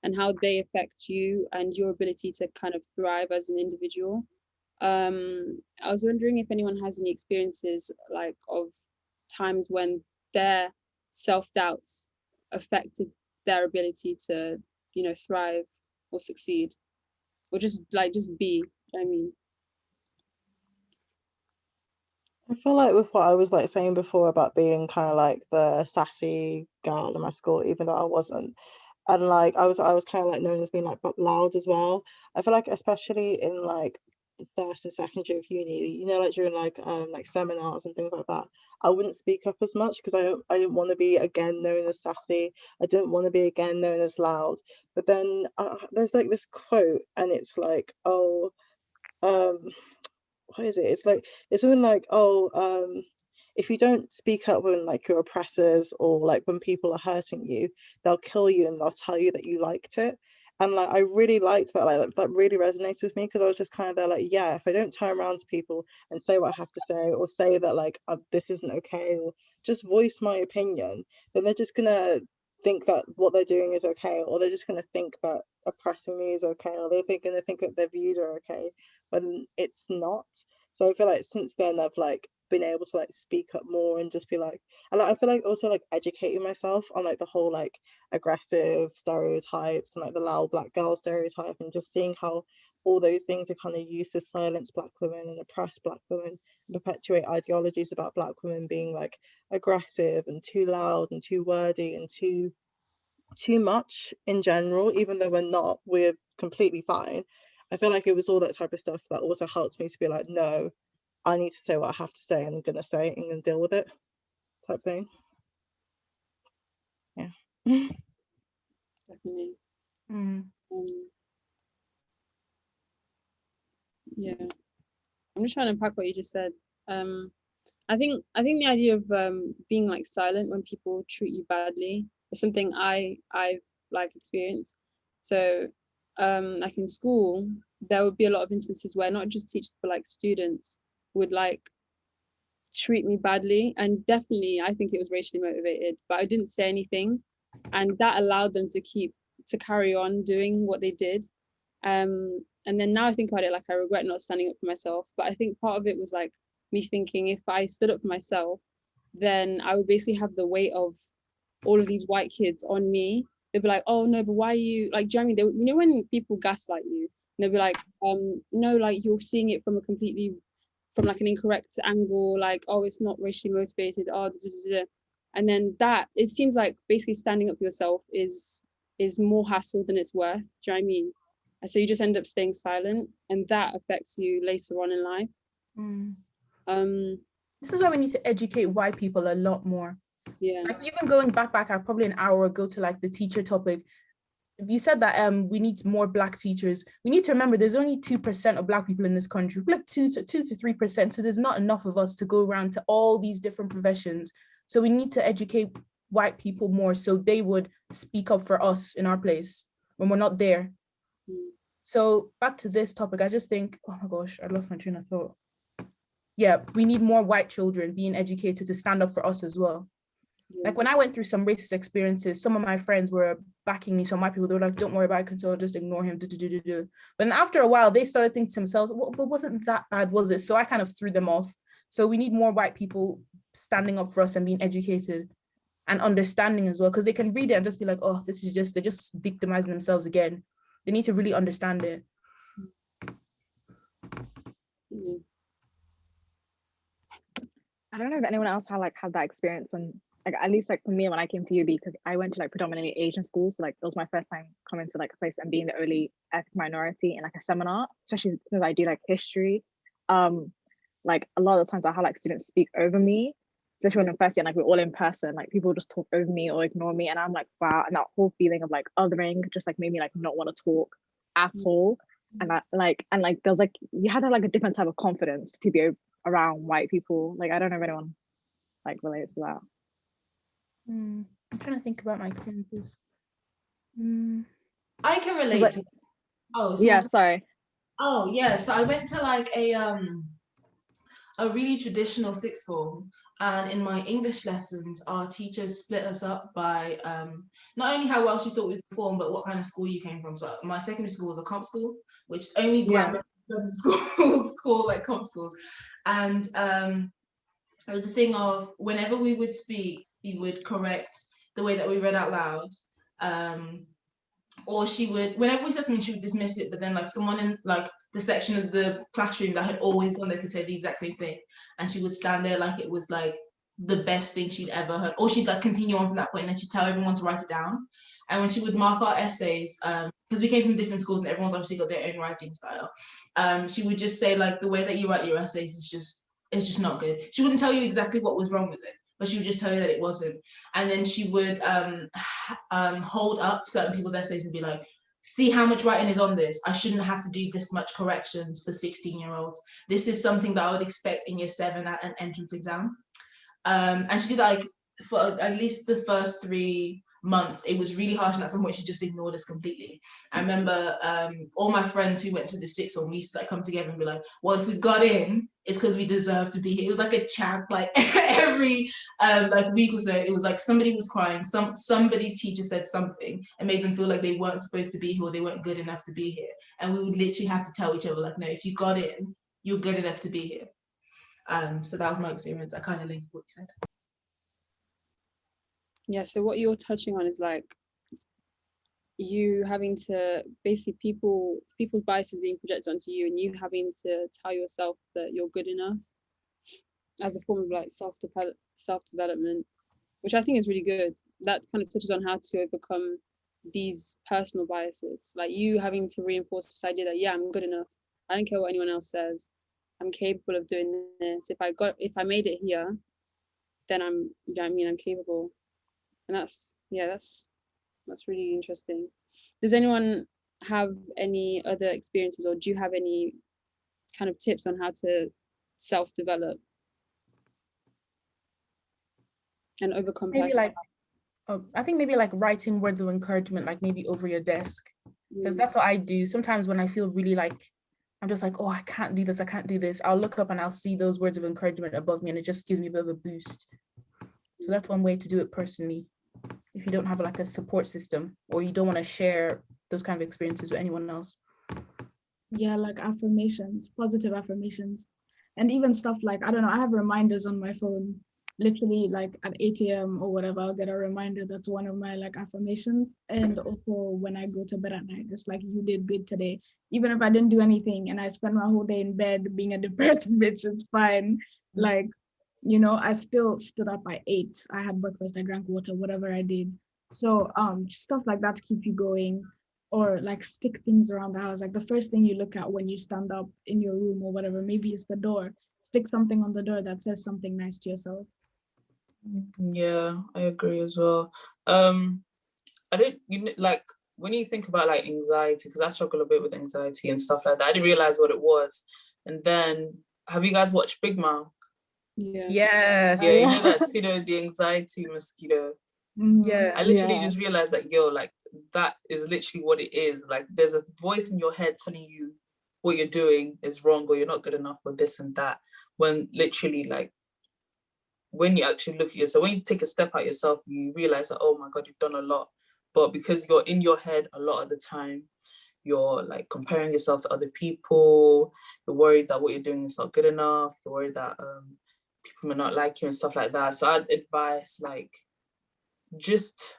and how they affect you and your ability to kind of thrive as an individual. I was wondering if anyone has any experiences like of times when their self-doubts affected their ability to thrive or succeed, or just be. I mean, I feel like with what I was like saying before about being kind of like the sassy girl in my school, even though I wasn't, and like I was kind of like known as being like loud as well. I feel like especially in like the first and second year of uni, like during like seminars and things like that, I wouldn't speak up as much because I didn't want to be again known as sassy. I didn't want to be again known as loud. But then there's like this quote, and it's like, oh, um what is it? It's something like, oh, if you don't speak up when like your oppressors or like when people are hurting you, they'll kill you and they'll tell you that you liked it. And like I really liked that, like that really resonated with me, because I was just kind of there like, yeah, if I don't turn around to people and say what I have to say, or say that like this isn't okay, or just voice my opinion, then they're just gonna think that what they're doing is okay, or they're just gonna think that oppressing me is okay, or they're gonna think that their views are okay when it's not. So I feel like since then I've like been able to like speak up more and just be like, and like, I feel like also like educating myself on like the whole like aggressive stereotypes and like the loud black girl stereotype, and just seeing how all those things are kind of used to silence black women and oppress black women and perpetuate ideologies about black women being like aggressive and too loud and too wordy and too much in general, even though we're completely fine. I feel like it was all that type of stuff that also helped me to be like, no, I need to say what I have to say, and I'm gonna say it and gonna deal with it, type thing. Yeah. definitely. Mm. Yeah, I'm just trying to unpack what you just said. I think the idea of being like silent when people treat you badly is something I've like experienced. So like in school, there would be a lot of instances where not just teachers but like students would like treat me badly, and definitely I think it was racially motivated, but I didn't say anything, and that allowed them to carry on doing what they did. And then now I think about it, like I regret not standing up for myself, but I think part of it was like me thinking if I stood up for myself, then I would basically have the weight of all of these white kids on me. They'd be like, oh no, but why are you like, do you know what I mean? When people gaslight you, they'll be like, no, like you're seeing it from like an incorrect angle, like, oh, it's not racially motivated, oh, da, da, da, da. And then that, it seems like basically standing up for yourself is more hassle than it's worth. Do you know what I mean? And so you just end up staying silent, and that affects you later on in life. This is why we need to educate white people a lot more. Yeah. Like even going back probably an hour ago to like the teacher topic, you said that we need more black teachers. We need to remember there's only 2% of black people in this country, like 2 to 3%. So there's not enough of us to go around to all these different professions. So we need to educate white people more so they would speak up for us in our place when we're not there. So back to this topic, I just think, oh my gosh, I lost my train of thought. Yeah, we need more white children being educated to stand up for us as well. Like when I went through some racist experiences, some of my friends were backing me. Some of my people, they were like, don't worry about it, Control, just ignore him. But then after a while, they started thinking to themselves, well, but wasn't that bad, was it? So I kind of threw them off. So we need more white people standing up for us and being educated and understanding as well, because they can read it and just be like, oh, this is just, they're just victimizing themselves again. They need to really understand it. I don't know if anyone else had that experience when, like, at least like for me when I came to UB, because I went to like predominantly Asian schools, so like it was my first time coming to like a place and being the only ethnic minority in like a seminar, especially since I do like history. Like a lot of the times I had like students speak over me, especially when in first year, like we're all in person, like people just talk over me or ignore me, and I'm like, wow, and that whole feeling of like othering just like made me like not want to talk at all. And there's like, you had to have like a different type of confidence to be around white people. Like I don't know if anyone like relates to that. I'm trying to think about my experiences. I can relate to. Oh, yeah, sorry. Oh yeah, so I went to like a really traditional sixth form, and in my English lessons, our teachers split us up by not only how well she thought we performed, but what kind of school you came from. So my secondary school was a comp school, which only grammar schools call like comp schools, and it was a thing of whenever we would speak, he would correct the way that we read out loud, Or she would, whenever we said something, she would dismiss it, but then like someone in like the section of the classroom that had always gone there could say the exact same thing. And she would stand there like it was like the best thing she'd ever heard. Or she'd like continue on from that point and then she'd tell everyone to write it down. And when she would mark our essays, because we came from different schools and everyone's obviously got their own writing style, she would just say like the way that you write your essays is just not good. She wouldn't tell you exactly what was wrong with it, but she would just tell you that it wasn't. And then she would hold up certain people's essays and be like, see how much writing is on this. I shouldn't have to do this much corrections for 16-year-olds. This is something that I would expect in year 7 at an entrance exam. And she did that like for at least the first 3 months. It was really harsh, and at some point she just ignored us completely. I remember all my friends who went to the sixth one, we used to like come together and be like, well, if we got in, it's because we deserve to be here. It was like a chat, like every like week or so. It was like somebody was crying, somebody's teacher said something and made them feel like they weren't supposed to be here or they weren't good enough to be here. And we would literally have to tell each other like, no, if you got in, you're good enough to be here. So that was my experience. I kind of linked what you said. Yeah, so what you're touching on is like you having to basically people's biases being projected onto you and you having to tell yourself that you're good enough as a form of like self-development, which I think is really good. That kind of touches on how to overcome these personal biases, like you having to reinforce this idea that, yeah, I'm good enough. I don't care what anyone else says. I'm capable of doing this. If I made it here, then I'm, you know what I mean, I'm capable. And that's really interesting. Does anyone have any other experiences, or do you have any kind of tips on how to self-develop and overcome Maybe personal like, I think maybe like writing words of encouragement, like maybe over your desk, because that's what I do. Sometimes when I feel really like, I'm just like, oh, I can't do this. I'll look up and I'll see those words of encouragement above me and it just gives me a bit of a boost. So that's one way to do it personally. If you don't have like a support system or you don't want to share those kind of experiences with anyone else. Yeah, like affirmations, positive affirmations. And even stuff like, I don't know, I have reminders on my phone, literally like at 8 a.m. or whatever, I'll get a reminder. That's one of my like affirmations. And also when I go to bed at night, it's like, you did good today. Even if I didn't do anything and I spent my whole day in bed being a depressed bitch, it's fine. Like, you know, I still stood up by 8. I had breakfast, I drank water, whatever I did. So stuff like that to keep you going. Or like stick things around the house. Like the first thing you look at when you stand up in your room or whatever, maybe it's the door. Stick something on the door that says something nice to yourself. Yeah, I agree as well. I didn't, like when you think about like anxiety, because I struggle a bit with anxiety and stuff like that. I didn't realize what it was. And then, have you guys watched Big Mouth? Yeah. Yes. Yeah, you know that, you know, the anxiety mosquito. Yeah. I literally just realized that, yo, like that is literally what it is. Like there's a voice in your head telling you what you're doing is wrong or you're not good enough or this and that. When literally, like, when you actually look at yourself, when you take a step out yourself, you realize that, oh my God, you've done a lot. But because you're in your head a lot of the time, you're like comparing yourself to other people, you're worried that what you're doing is not good enough, you're worried that people may not like you and stuff like that. So I'd advise, like, just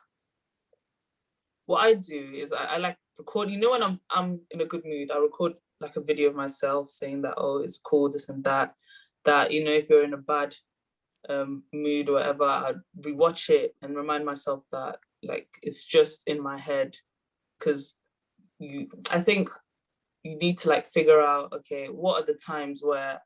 what I do is I like record, you know, when I'm in a good mood, I record like a video of myself saying that, oh, it's cool, this and that, you know, if you're in a bad mood or whatever, I'd rewatch it and remind myself that like it's just in my head. Because I think you need to like figure out, okay, what are the times where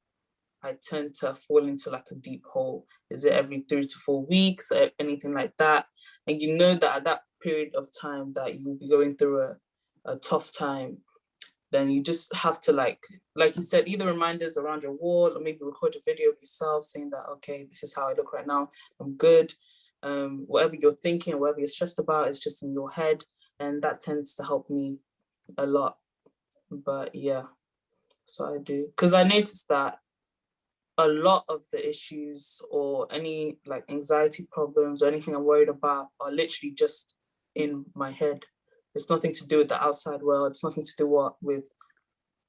I tend to fall into like a deep hole? Is it every 3 to 4 weeks or anything like that? And you know that at that period of time that you'll be going through a tough time, then you just have to like you said, either reminders around your wall or maybe record a video of yourself saying that, okay, this is how I look right now, I'm good. Whatever you're thinking, whatever you're stressed about, is just in your head. And that tends to help me a lot. But yeah, so I do. Because I noticed that a lot of the issues or any like anxiety problems or anything I'm worried about are literally just in my head. It's nothing to do with the outside world. It's nothing to do with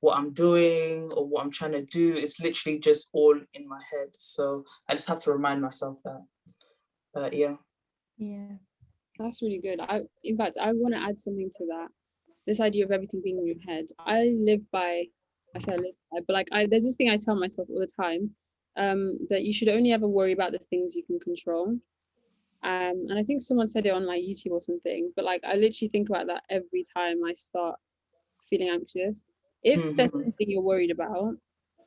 what I'm doing or what I'm trying to do. It's literally just all in my head. So I just have to remind myself that. But yeah. Yeah. That's really good. In fact, I want to add something to that. this idea of everything being in your head. I live by, I say I live by, but like there's this thing I tell myself all the time, that you should only ever worry about the things you can control. And I think someone said it on like YouTube or something, but like I literally think about that every time I start feeling anxious. If there's something you're worried about,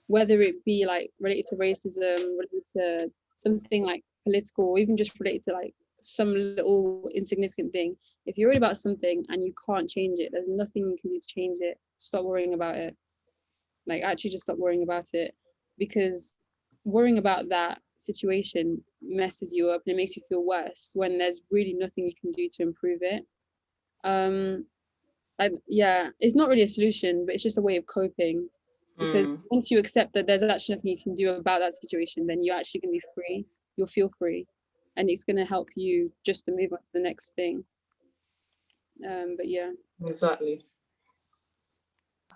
whether it be like related to racism, related to something like political, or even just related to like some little insignificant thing, if you're worried about something and you can't change it, there's nothing you can do to change it. Stop worrying about it. Like actually just stop worrying about it, because worrying about that situation messes you up and it makes you feel worse when there's really nothing you can do to improve it. Yeah, it's not really a solution, but it's just a way of coping, because once you accept that there's actually nothing you can do about that situation, then you're actually going to be free. You'll feel free, and it's going to help you just to move on to the next thing. But yeah, exactly.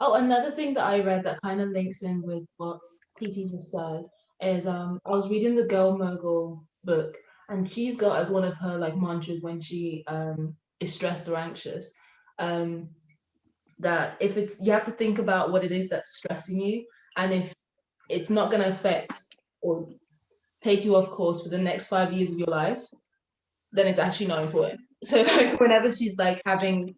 Oh, another thing that I read that kind of links in with what TT just said is I was reading the Girl Mogul book, and she's got as one of her like mantras when she is stressed or anxious, that if it's, you have to think about what it is that's stressing you, and if it's not going to affect or take you off course for the next 5 years of your life, then it's actually not important. So like whenever she's like having,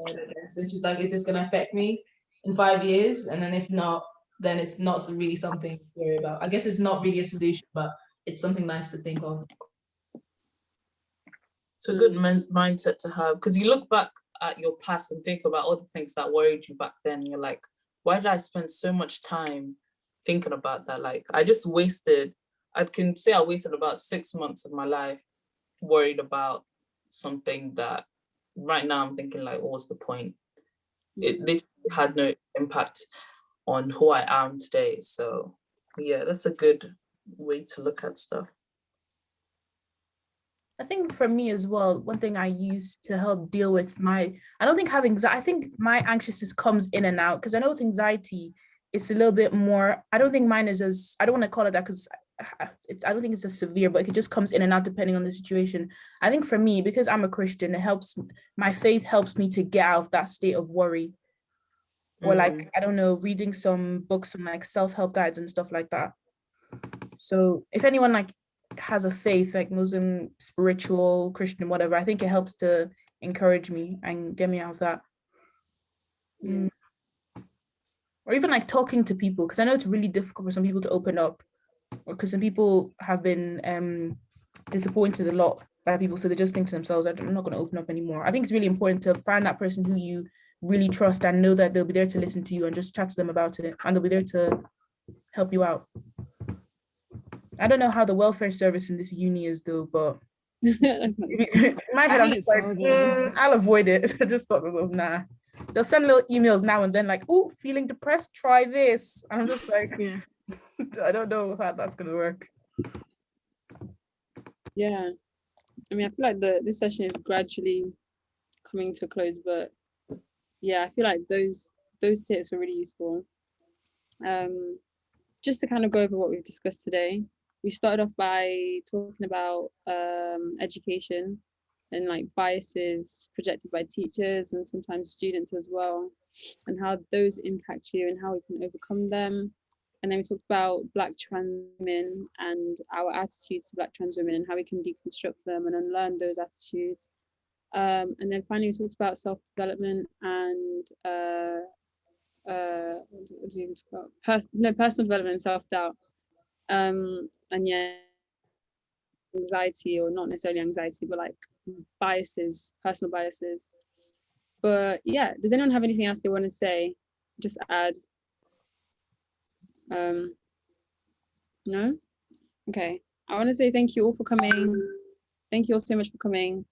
and she's like, is this going to affect me in 5 years? And then if not, then it's not really something to worry about. I guess it's not really a solution, but it's something nice to think of. It's a good mindset to have, because you look back at your past and think about all the things that worried you back then. You're like, why did I spend so much time thinking about that? Like, I can say I wasted about 6 months of my life worried about something that right now I'm thinking like, what was the point? It literally had no impact on who I am today. So yeah, that's a good way to look at stuff. I think for me as well, one thing I use to help deal with I don't think having anxiety, I think my anxiousness comes in and out, because I know with anxiety, it's a little bit more, I don't think mine is as, I don't want to call it that because I don't think it's as severe, but it just comes in and out depending on the situation. I think for me, because I'm a Christian, my faith helps me to get out of that state of worry. Or like, I don't know, reading some books and like self-help guides and stuff like that. So if anyone like has a faith, like Muslim, spiritual, Christian, whatever, I think it helps to encourage me and get me out of that. Or even like talking to people, because I know it's really difficult for some people to open up, or because some people have been disappointed a lot by people, so they just think to themselves, I'm not going to open up anymore. I think it's really important to find that person who you really trust and know that they'll be there to listen to you, and just chat to them about it, and they'll be there to help you out. I don't know how the welfare service in this uni is though, but in my head, I'm just like, I'll avoid it. I just thought, nah. They'll send little emails now and then like, oh, feeling depressed, try this. And I'm just like, yeah. I don't know how that's going to work. Yeah. I mean, I feel like this session is gradually coming to a close, but yeah, I feel like those tips were really useful. Just to kind of go over what we've discussed today, we started off by talking about education and like biases projected by teachers and sometimes students as well, and how those impact you and how we can overcome them. And then we talked about Black trans women and our attitudes to Black trans women and how we can deconstruct them and unlearn those attitudes. And then finally we talked about self-development and personal development and self-doubt. And yeah, anxiety, or not necessarily anxiety, but like biases, personal biases. But yeah, does anyone have anything else they want to say? Just add. No? Okay. I want to say thank you all for coming. Thank you all so much for coming.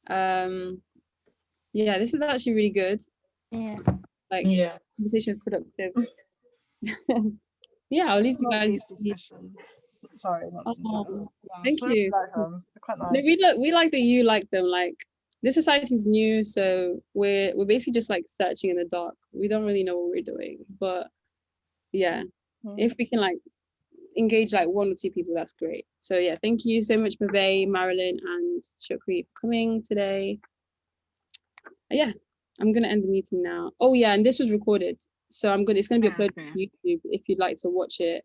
Yeah, this is actually really good. Yeah. Like, yeah, conversation is productive. Yeah, I'll leave you guys. Sorry, not thank you. Quite nice. No, we like that you like them. Like, this society is new, so we're basically just like searching in the dark. We don't really know what we're doing, but yeah, if we can like engage like 1 or 2 people, that's great. So yeah, thank you so much, Mave, Marilyn, and Shukri for coming today. Yeah, I'm gonna end the meeting now. Oh yeah, and this was recorded, so it's gonna be uploaded to YouTube if you'd like to watch it.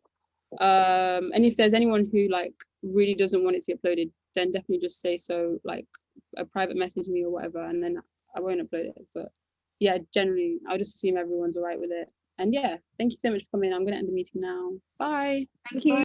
And if there's anyone who like really doesn't want it to be uploaded, then definitely just say so, like a private message me or whatever, and then I won't upload it. But yeah, generally I'll just assume everyone's all right with it. And yeah, thank you so much for coming. I'm gonna end the meeting now. Bye. Thank you.